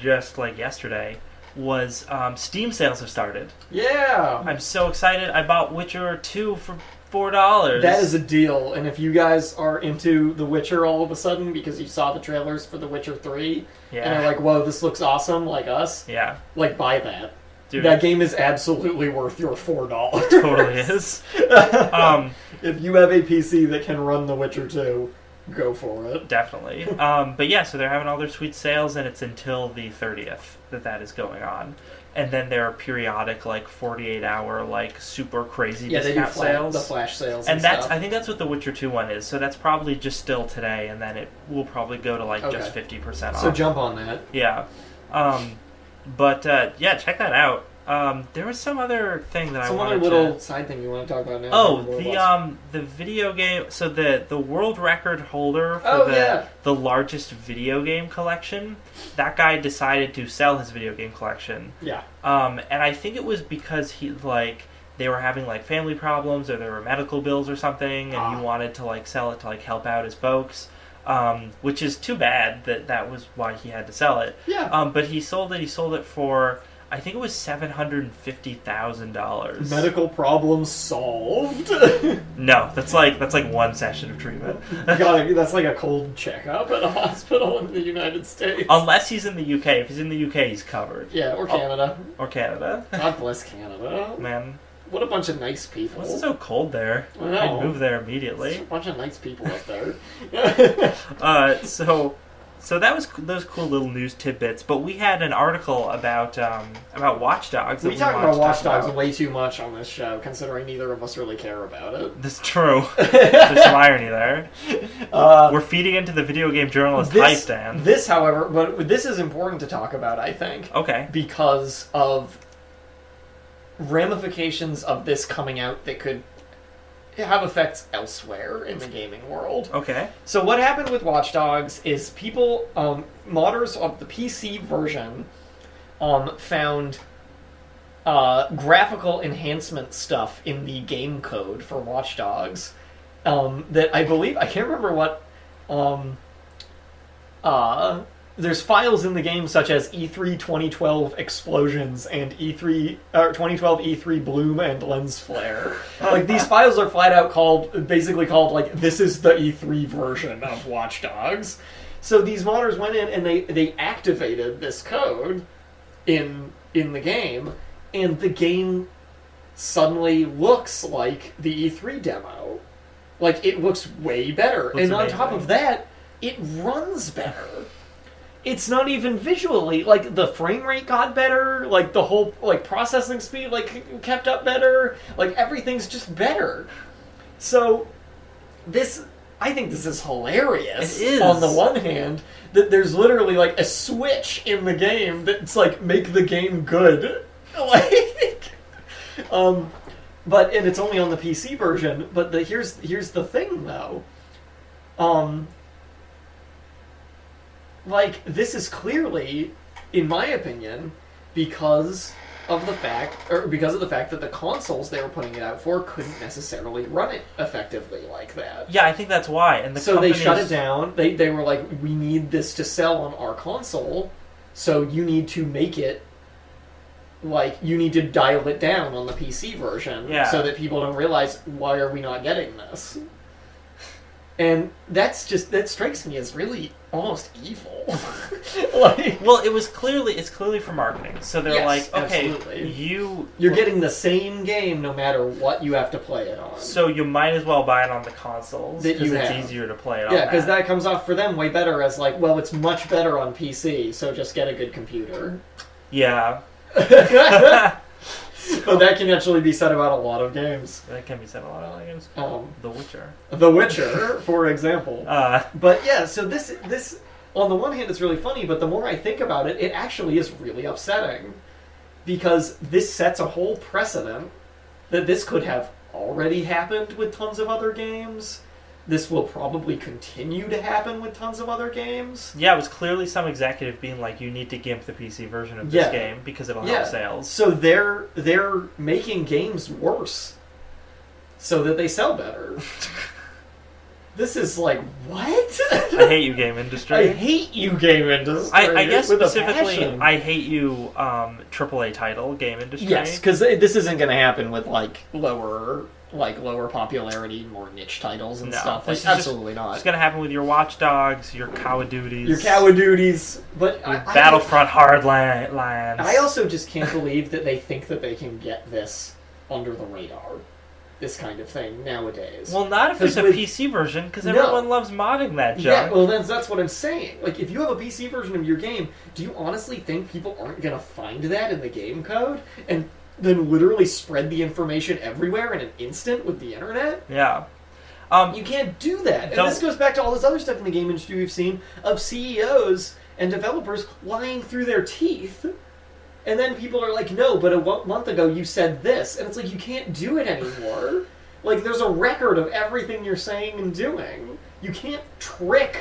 just yesterday was Steam sales have started. Yeah! I'm so excited. I bought Witcher 2 for $4. That is a deal. And if you guys are into The Witcher all of a sudden because you saw the trailers for The Witcher 3 and are like, whoa, this looks awesome, like us, buy that. Dude, that game is absolutely worth your $4. It totally is. If you have a PC that can run The Witcher 2, go for it. Definitely. But yeah, so they're having all their sweet sales, and it's until the 30th that is going on. And then there are periodic, 48-hour, super crazy discount sales. The flash sales and stuff. I think that's what the Witcher 2 one is. So that's probably just still today, and then it will probably go to, just 50% off. So jump on that. Yeah. Check that out. There was some other thing that I wanted to... Some other little side thing you want to talk about now? Oh, the video game... So the world record holder for the largest video game collection, that guy decided to sell his video game collection. Yeah. And I think it was because they were having family problems, or there were medical bills or something, and he wanted to sell it to help out his folks. which is too bad that was why he had to sell it. Yeah. But he sold it. He sold it for, I think it was $750,000. Medical problems solved. No, that's like one session of treatment. That's like a cold checkup at a hospital in the United States. Unless he's in the UK. If he's in the UK, he's covered. Yeah, or Canada. Or Canada. God bless Canada. Man. What a bunch of nice people. What's so cold there? I know. I'd move there immediately. There's a bunch of nice people up there. So that was those cool little news tidbits. But we had an article about Watchdogs. We talk about Watchdogs way too much on this show, considering neither of us really care about it. That's true. There's some irony there. We're feeding into the video game journalist hype, Dan. This, however, but this is important to talk about, I think. Okay. Because of ramifications of this coming out that could have effects elsewhere in the gaming world. Okay. So what happened with Watchdogs is people, modders of the PC version, found graphical enhancement stuff in the game code for Watchdogs that I believe, I can't remember what, there's files in the game such as E3 2012 explosions and E3 2012 E3 bloom and lens flare. Like, these files are flat out basically called like, this is the E3 version of Watchdogs. So these modders went in and they activated this code in the game, and the game suddenly looks like the E3 demo. Like, it looks way better. Looks and amazing. on top of that, it runs better. It's not even visually, like, the frame rate got better, like, the whole, like, processing speed, like, kept up better, like, everything's just better. So, I think this is hilarious. It is. On the one hand, that there's literally, like, a switch in the game that's, like, make the game good. Like, and it's only on the PC version, but here's the thing, though. Like, this is clearly, in my opinion, because of the fact that the consoles they were putting it out for couldn't necessarily run it effectively like that. Yeah, I think that's why. And so they shut it down. They were like, we need this to sell on our console, so you need to make it, like, you need to dial it down on the PC version, so that people don't realize, why are we not getting this? And that strikes me as really almost evil. Like, well, it's clearly for marketing. So they're like, okay, absolutely. You're getting the same game no matter what you have to play it on. So you might as well buy it on the consoles because it's easier to play it on. Yeah, because that comes off for them way better as like, well, it's much better on PC, so just get a good computer. Yeah. But that can actually be said about a lot of games. That can be said about a lot of games. The Witcher. The Witcher, for example. But yeah, so this, on the one hand, it's really funny, but the more I think about it, it actually is really upsetting. Because this sets a whole precedent that this could have already happened with tons of other games. This will probably continue to happen with tons of other games. Yeah, it was clearly some executive being like, you need to gimp the PC version of this game because it'll help sales. So they're making games worse so that they sell better. This is like, what? I hate you, game industry. I hate you, game industry. I guess with specifically, I hate you, AAA title, game industry. Yes, because this isn't going to happen with like lower popularity, more niche titles and stuff. Like, absolutely not. It's going to happen with your Watchdogs, your Call of Duties. Your Call of Duties. But Battlefront Hardlands. I also just can't believe that they think that they can get this under the radar. This kind of thing nowadays. Well, not if it's a PC version, because everyone loves modding that junk. Yeah, well, that's what I'm saying. Like, if you have a PC version of your game, do you honestly think people aren't going to find that in the game code? And then literally spread the information everywhere in an instant with the internet? Yeah. You can't do that. And this goes back to all this other stuff in the game industry we've seen of CEOs and developers lying through their teeth. And then people are like, no, but a month ago you said this. And it's like, you can't do it anymore. Like, there's a record of everything you're saying and doing. You can't trick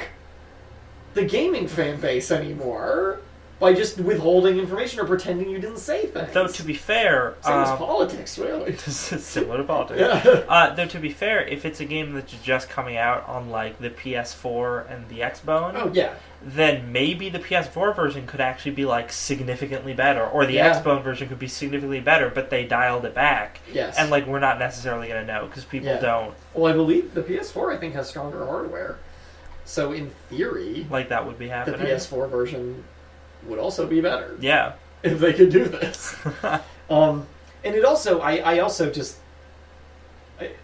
the gaming fan base anymore. by just withholding information or pretending you didn't say things. Though, to be fair... Same as politics, really. Similar to politics. Yeah. Though, to be fair, if it's a game that's just coming out on, like, the PS4 and the Xbone... Oh, yeah. Then maybe the PS4 version could actually be, like, significantly better. Or the Xbone version could be significantly better, but they dialed it back. Yes. And, like, we're not necessarily going to know, because people don't. Well, I believe the PS4, I think, has stronger hardware. So, in theory... Like, that would be happening. The PS4 version would also be better. Yeah. If they could do this. And it also... I also just...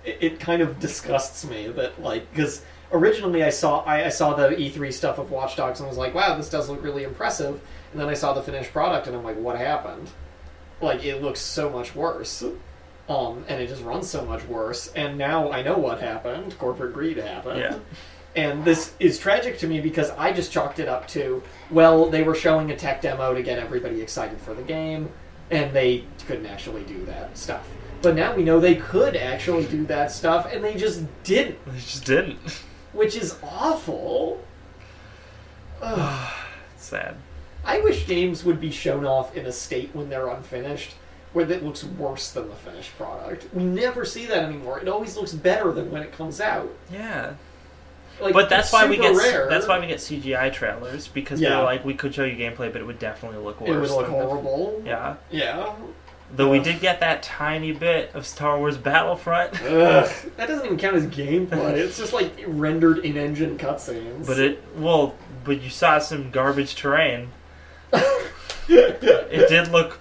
It kind of disgusts me that, like... Because... Originally, I saw the E3 stuff of Watchdogs and was like, wow, this does look really impressive. And then I saw the finished product and I'm like, what happened? Like, it looks so much worse. And it just runs so much worse. And now I know what happened. Corporate greed happened. Yeah. And this is tragic to me because I just chalked it up to, well, they were showing a tech demo to get everybody excited for the game, and they couldn't actually do that stuff. But now we know they could actually do that stuff, and they just didn't. They just didn't. Which is awful. Sad. I wish games would be shown off in a state when they're unfinished, where it looks worse than the finished product. We never see that anymore. It always looks better than when it comes out. Yeah. Like, but that's why we get rare. That's why we get CGI trailers, because they're like, we could show you gameplay, but it would definitely look worse. It would look horrible. Yeah. Yeah. Though we did get that tiny bit of Star Wars Battlefront. Ugh, that doesn't even count as gameplay. It's just like rendered in-engine cutscenes. But you saw some garbage terrain. It did look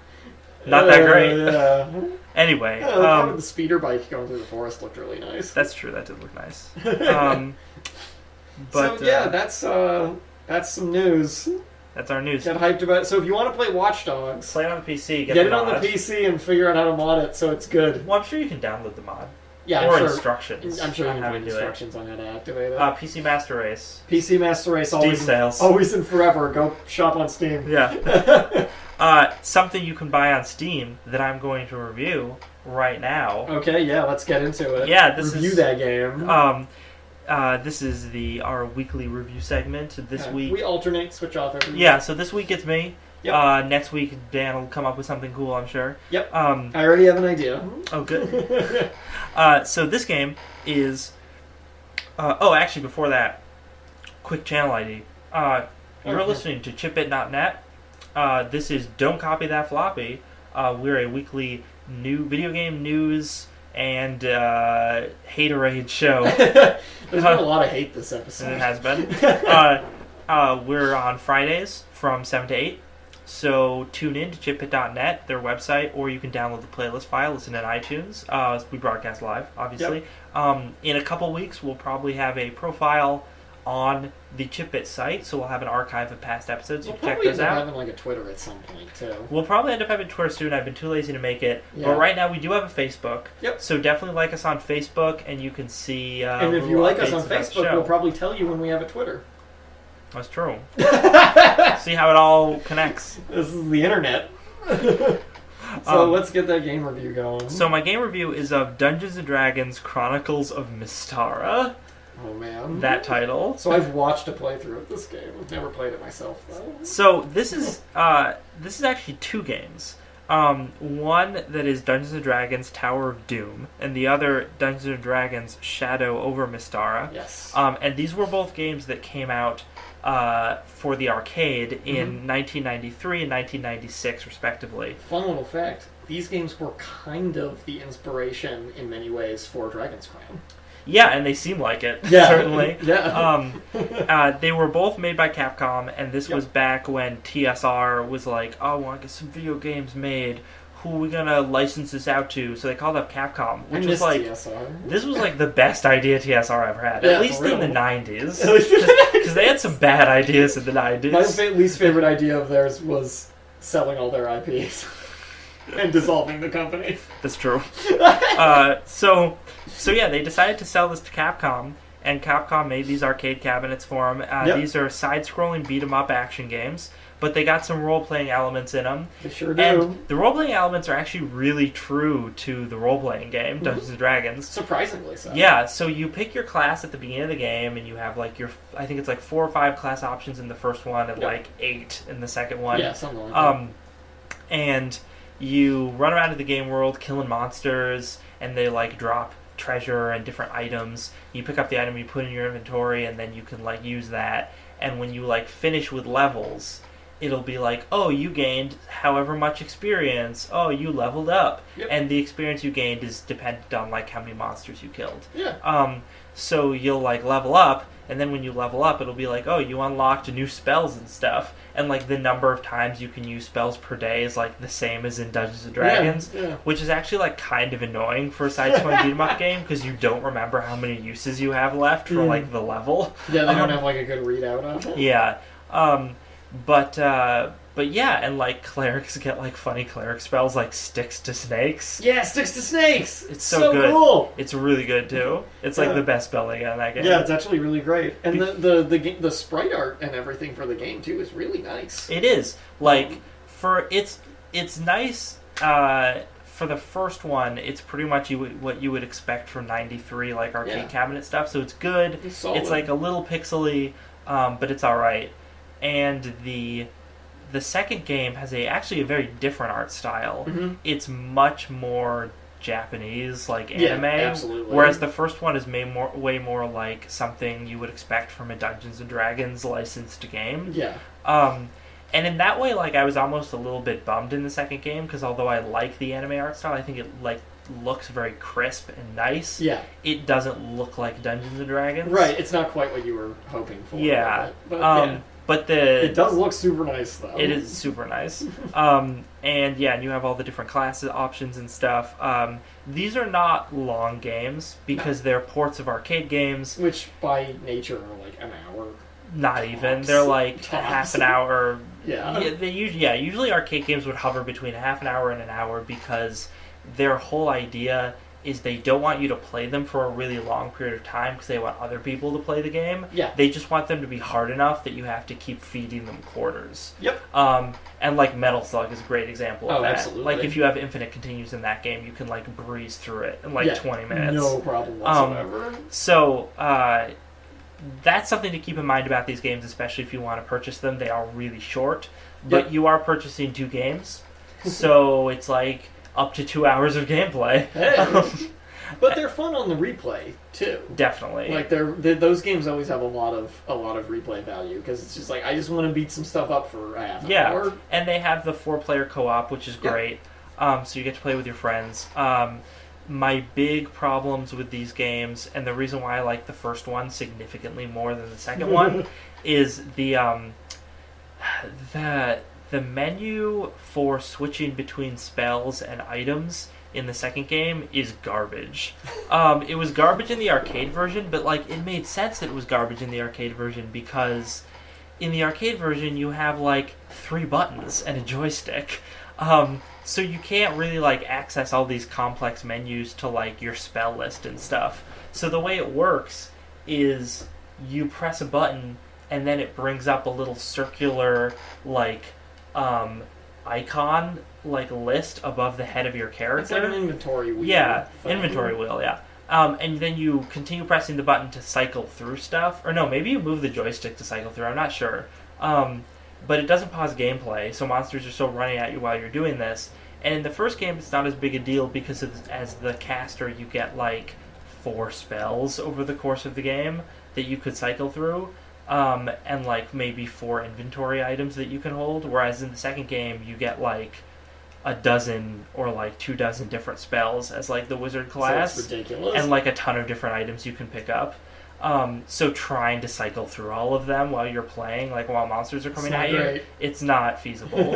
not that great. Yeah. Anyway, the speeder bike going through the forest looked really nice. That's true. That did look nice. But so yeah, that's some news. That's our news. Get hyped about it. So if you want to play Watchdogs, play it on the PC. Get it on the PC and figure out how to mod it so it's good. Well, I'm sure you can download the mod. Yeah, or instructions. I'm sure you can find instructions on how to activate it. PC Master Race. PC Master Race always sales. Always and forever. Go shop on Steam. Yeah. Something you can buy on Steam that I'm going to review right now. Okay, yeah, let's get into it. Yeah, review that game. This is our weekly review segment. This week we alternate, switch off every week. Yeah, so this week it's me. Yep. Next week Dan will come up with something cool, I'm sure. Yep. I already have an idea. Oh, good. So this game is... actually, before that, quick channel ID. You're listening to chipbit.net. This is Don't Copy That Floppy. We're a weekly new video game news and haterade show. There's been a lot of hate this episode. It has been. We're on Fridays from 7 to 8. So tune in to chipbit.net, their website, or you can download the playlist file, listen in iTunes. We broadcast live, obviously. Yep. In a couple weeks, we'll probably have a profile on the Chipbit site, so we'll have an archive of past episodes. You can check those out. We'll probably end up having like a Twitter at some point, too. We'll probably end up having Twitter soon. I've been too lazy to make it. Yeah. But right now, we do have a Facebook. Yep. So definitely like us on Facebook, and you can see and if you like us on Facebook, we'll probably tell you when we have a Twitter. That's true. See how it all connects. This is the internet. So let's get that game review going. So my game review is of Dungeons & Dragons Chronicles of Mystara. Oh, man. That title. So I've watched a playthrough of this game. I've never played it myself, though. So this is actually two games. One that is Dungeons & Dragons Tower of Doom, and the other Dungeons & Dragons Shadow over Mystara. Yes. And these were both games that came out for the arcade in 1993 and 1996, respectively. Fun little fact. These games were kind of the inspiration, in many ways, for Dragon's Crown. Yeah, and they seem like it, yeah. certainly. Yeah. They were both made by Capcom, and this was back when TSR was like, oh, I want to get some video games made. Who are we going to license this out to? So they called up Capcom, which was like... TSR. This was like the best idea TSR ever had, yeah, at least in the 90s. Because they had some bad ideas in the 90s. My least favorite idea of theirs was selling all their IPs. And dissolving the company. That's true. So yeah, they decided to sell this to Capcom, and Capcom made these arcade cabinets for them. These are side-scrolling beat-em-up action games, but they got some role-playing elements in them. They sure do. And the role-playing elements are actually really true to the role-playing game, Dungeons & Dragons. Surprisingly so. Yeah, so you pick your class at the beginning of the game, and you have like I think it's like 4 or 5 class options in the first one, and like 8 in the second one. Yeah, something like that. And you run around in the game world killing monsters, and they like drop treasure and different items. You pick up the item, you put in your inventory, and then you can like use that. And when you like finish with levels, it'll be like, oh, you gained however much experience. Oh, you leveled up. Yep. And the experience you gained is dependent on like how many monsters you killed. Yeah. So you'll like level up, and then when you level up, it'll be like, oh, you unlocked new spells and stuff. And like the number of times you can use spells per day is like the same as in Dungeons and Dragons, which is actually like kind of annoying for a side-scrolling beat 'em up game because you don't remember how many uses you have left for like the level. Yeah, they don't have like a good readout of it. Yeah. But yeah, and like clerics get like funny cleric spells like sticks to snakes. Yeah, sticks to snakes. It's so good. Cool. It's really good too. It's like the best spell they got in that game. Yeah, it's actually really great, and the sprite art and everything for the game too is really nice. It is like it's nice. For the first one, it's pretty much what you would expect from '93 like arcade cabinet stuff. So it's good. It's like a little pixely, but it's all right. And the second game has actually a very different art style. Mm-hmm. It's much more Japanese, like anime. Yeah, absolutely. Whereas the first one is way more like something you would expect from a Dungeons and Dragons licensed game. Yeah. And in that way, like I was almost a little bit bummed in the second game because although I like the anime art style, I think it like looks very crisp and nice. Yeah. It doesn't look like Dungeons and Dragons. Right. It's not quite what you were hoping for. Yeah. But it does look super nice, though. It is super nice. And you have all the different class options and stuff. These are not long games because they're ports of arcade games. Which, by nature, are like an hour. Not tops. Even. They're like Tops. half an hour. Yeah. Usually arcade games would hover between a half an hour and an hour because their whole idea is they don't want you to play them for a really long period of time because they want other people to play the game. Yeah. They just want them to be hard enough that you have to keep feeding them quarters. Yep. And like Metal Slug is a great example of that. Absolutely. Like if you have infinite continues in that game, you can like breeze through it in like 20 minutes. No problem whatsoever. So that's something to keep in mind about these games, especially if you want to purchase them. They are really short, but you are purchasing 2 games. So it's like up to 2 hours of gameplay. Hey. But they're fun on the replay too. Definitely. Like those games always have a lot of replay value because it's just like I just want to beat some stuff up for a half an hour. And they have the 4-player co-op, which is great. So you get to play with your friends. My big problems with these games, and the reason why I like the first one significantly more than the second one, is the menu for switching between spells and items in the second game is garbage. It was garbage in the arcade version, but like it made sense that it was garbage in the arcade version because in the arcade version you have like 3 buttons and a joystick. So you can't really like access all these complex menus to like your spell list and stuff. So the way it works is you press a button and then it brings up a little circular like icon like list above the head of your character. It's like an inventory wheel. Yeah, inventory wheel, yeah. And then you continue pressing the button to cycle through stuff. Or no, maybe you move the joystick to cycle through, I'm not sure. But it doesn't pause gameplay, so monsters are still running at you while you're doing this. And in the first game, it's not as big a deal because as the caster, you get like 4 spells over the course of the game that you could cycle through. And like maybe 4 inventory items that you can hold. Whereas in the second game, you get like a dozen or like 24 different spells as like the wizard class. So it's ridiculous. And like a ton of different items you can pick up. So trying to cycle through all of them while you're playing, like while monsters are coming at you, it's not feasible.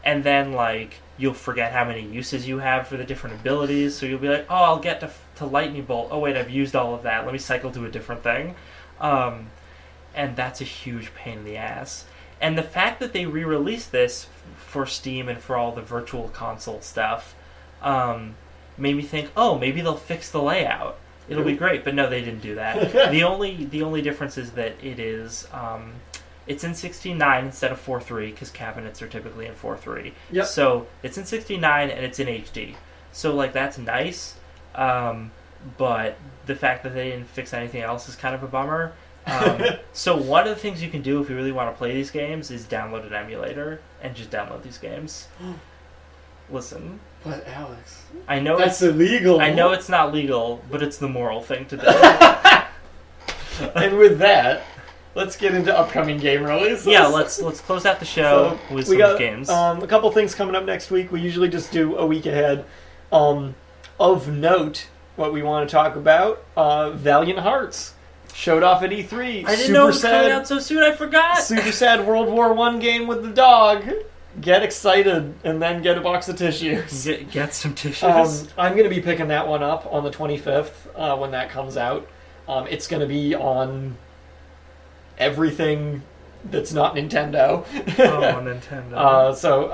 And then like you'll forget how many uses you have for the different abilities, so you'll be like, oh, I'll get to lightning bolt. Oh wait, I've used all of that. Let me cycle to a different thing. And that's a huge pain in the ass. And the fact that they re-released this for Steam and for all the virtual console stuff made me think, oh, maybe they'll fix the layout. It'll be great, but no, they didn't do that. The only difference is that it's in 16:9 instead of 4:3 because cabinets are typically in 4:3. Yep. So it's in 16:9 and it's in HD. So like that's nice, but the fact that they didn't fix anything else is kind of a bummer. So one of the things you can do if you really want to play these games is download an emulator and just download these games. Listen. But Alex, I know that's illegal. I know it's not legal, but it's the moral thing to do. And with that, let's get into upcoming game releases. Yeah, let's close out the show with some games. A couple things coming up next week. We usually just do a week ahead. Of note, what we want to talk about, Valiant Hearts showed off at E3. I didn't know it was coming out so soon. I forgot. Super sad World War I game with the dog. Get excited and then get a box of tissues. Get some tissues. I'm going to be picking that one up on the 25th when that comes out. It's going to be on everything that's not Nintendo. Nintendo. So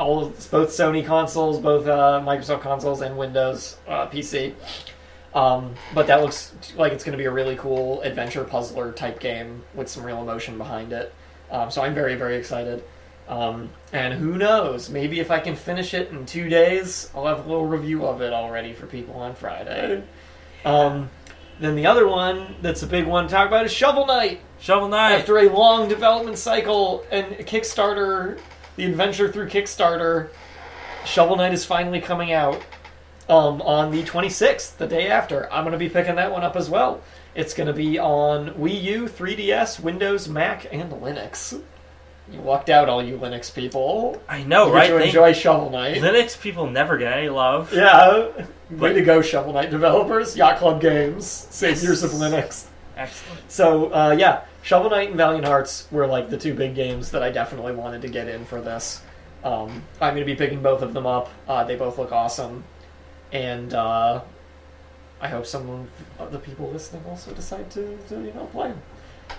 both Sony consoles, both Microsoft consoles, and Windows PC. But that looks like it's going to be a really cool adventure puzzler type game with some real emotion behind it. So I'm very, very excited. And who knows, maybe if I can finish it in 2 days, I'll have a little review of it already for people on Friday. Then the other one that's a big one to talk about is Shovel Knight. Shovel Knight. After a long development cycle and Kickstarter, the adventure through Kickstarter, Shovel Knight is finally coming out on the 26th, the day after. I'm going to be picking that one up as well. It's going to be on Wii U, 3DS, Windows, Mac, and Linux. You lucked out, all you Linux people. I know, you right? You enjoy Shovel Knight. Linux people never get any love. Yeah. Way to go, Shovel Knight developers. Yacht Club Games. Saviors of Linux. Excellent. So, yeah. Shovel Knight and Valiant Hearts were like the two big games that I definitely wanted to get in for this. I'm going to be picking both of them up. They both look awesome. And I hope some of the people listening also decide to play them.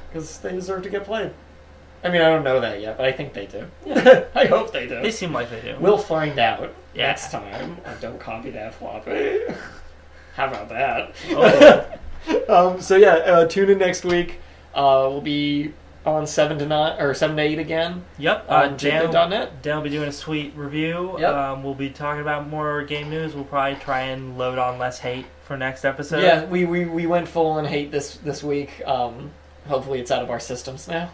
Because they deserve to get played. I mean, I don't know that yet, but I think they do. Yeah. I hope they do. They seem like they do. We'll find out next time. Don't copy that, Floppy. How about that? Oh. So yeah, tune in next week. We'll be on 7 to 9 or 7 to 8 again. Yep. On JNet. Dan will be doing a sweet review. Yep. We'll be talking about more game news. We'll probably try and load on less hate for next episode. Yeah, we went full on hate this week. Hopefully it's out of our systems now.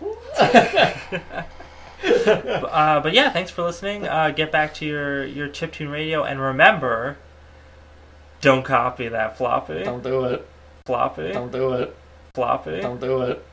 But yeah, thanks for listening. Get back to your chiptune radio, and remember, don't copy that, Floppy. Don't do it. Floppy. Don't do it. Floppy. Don't do it.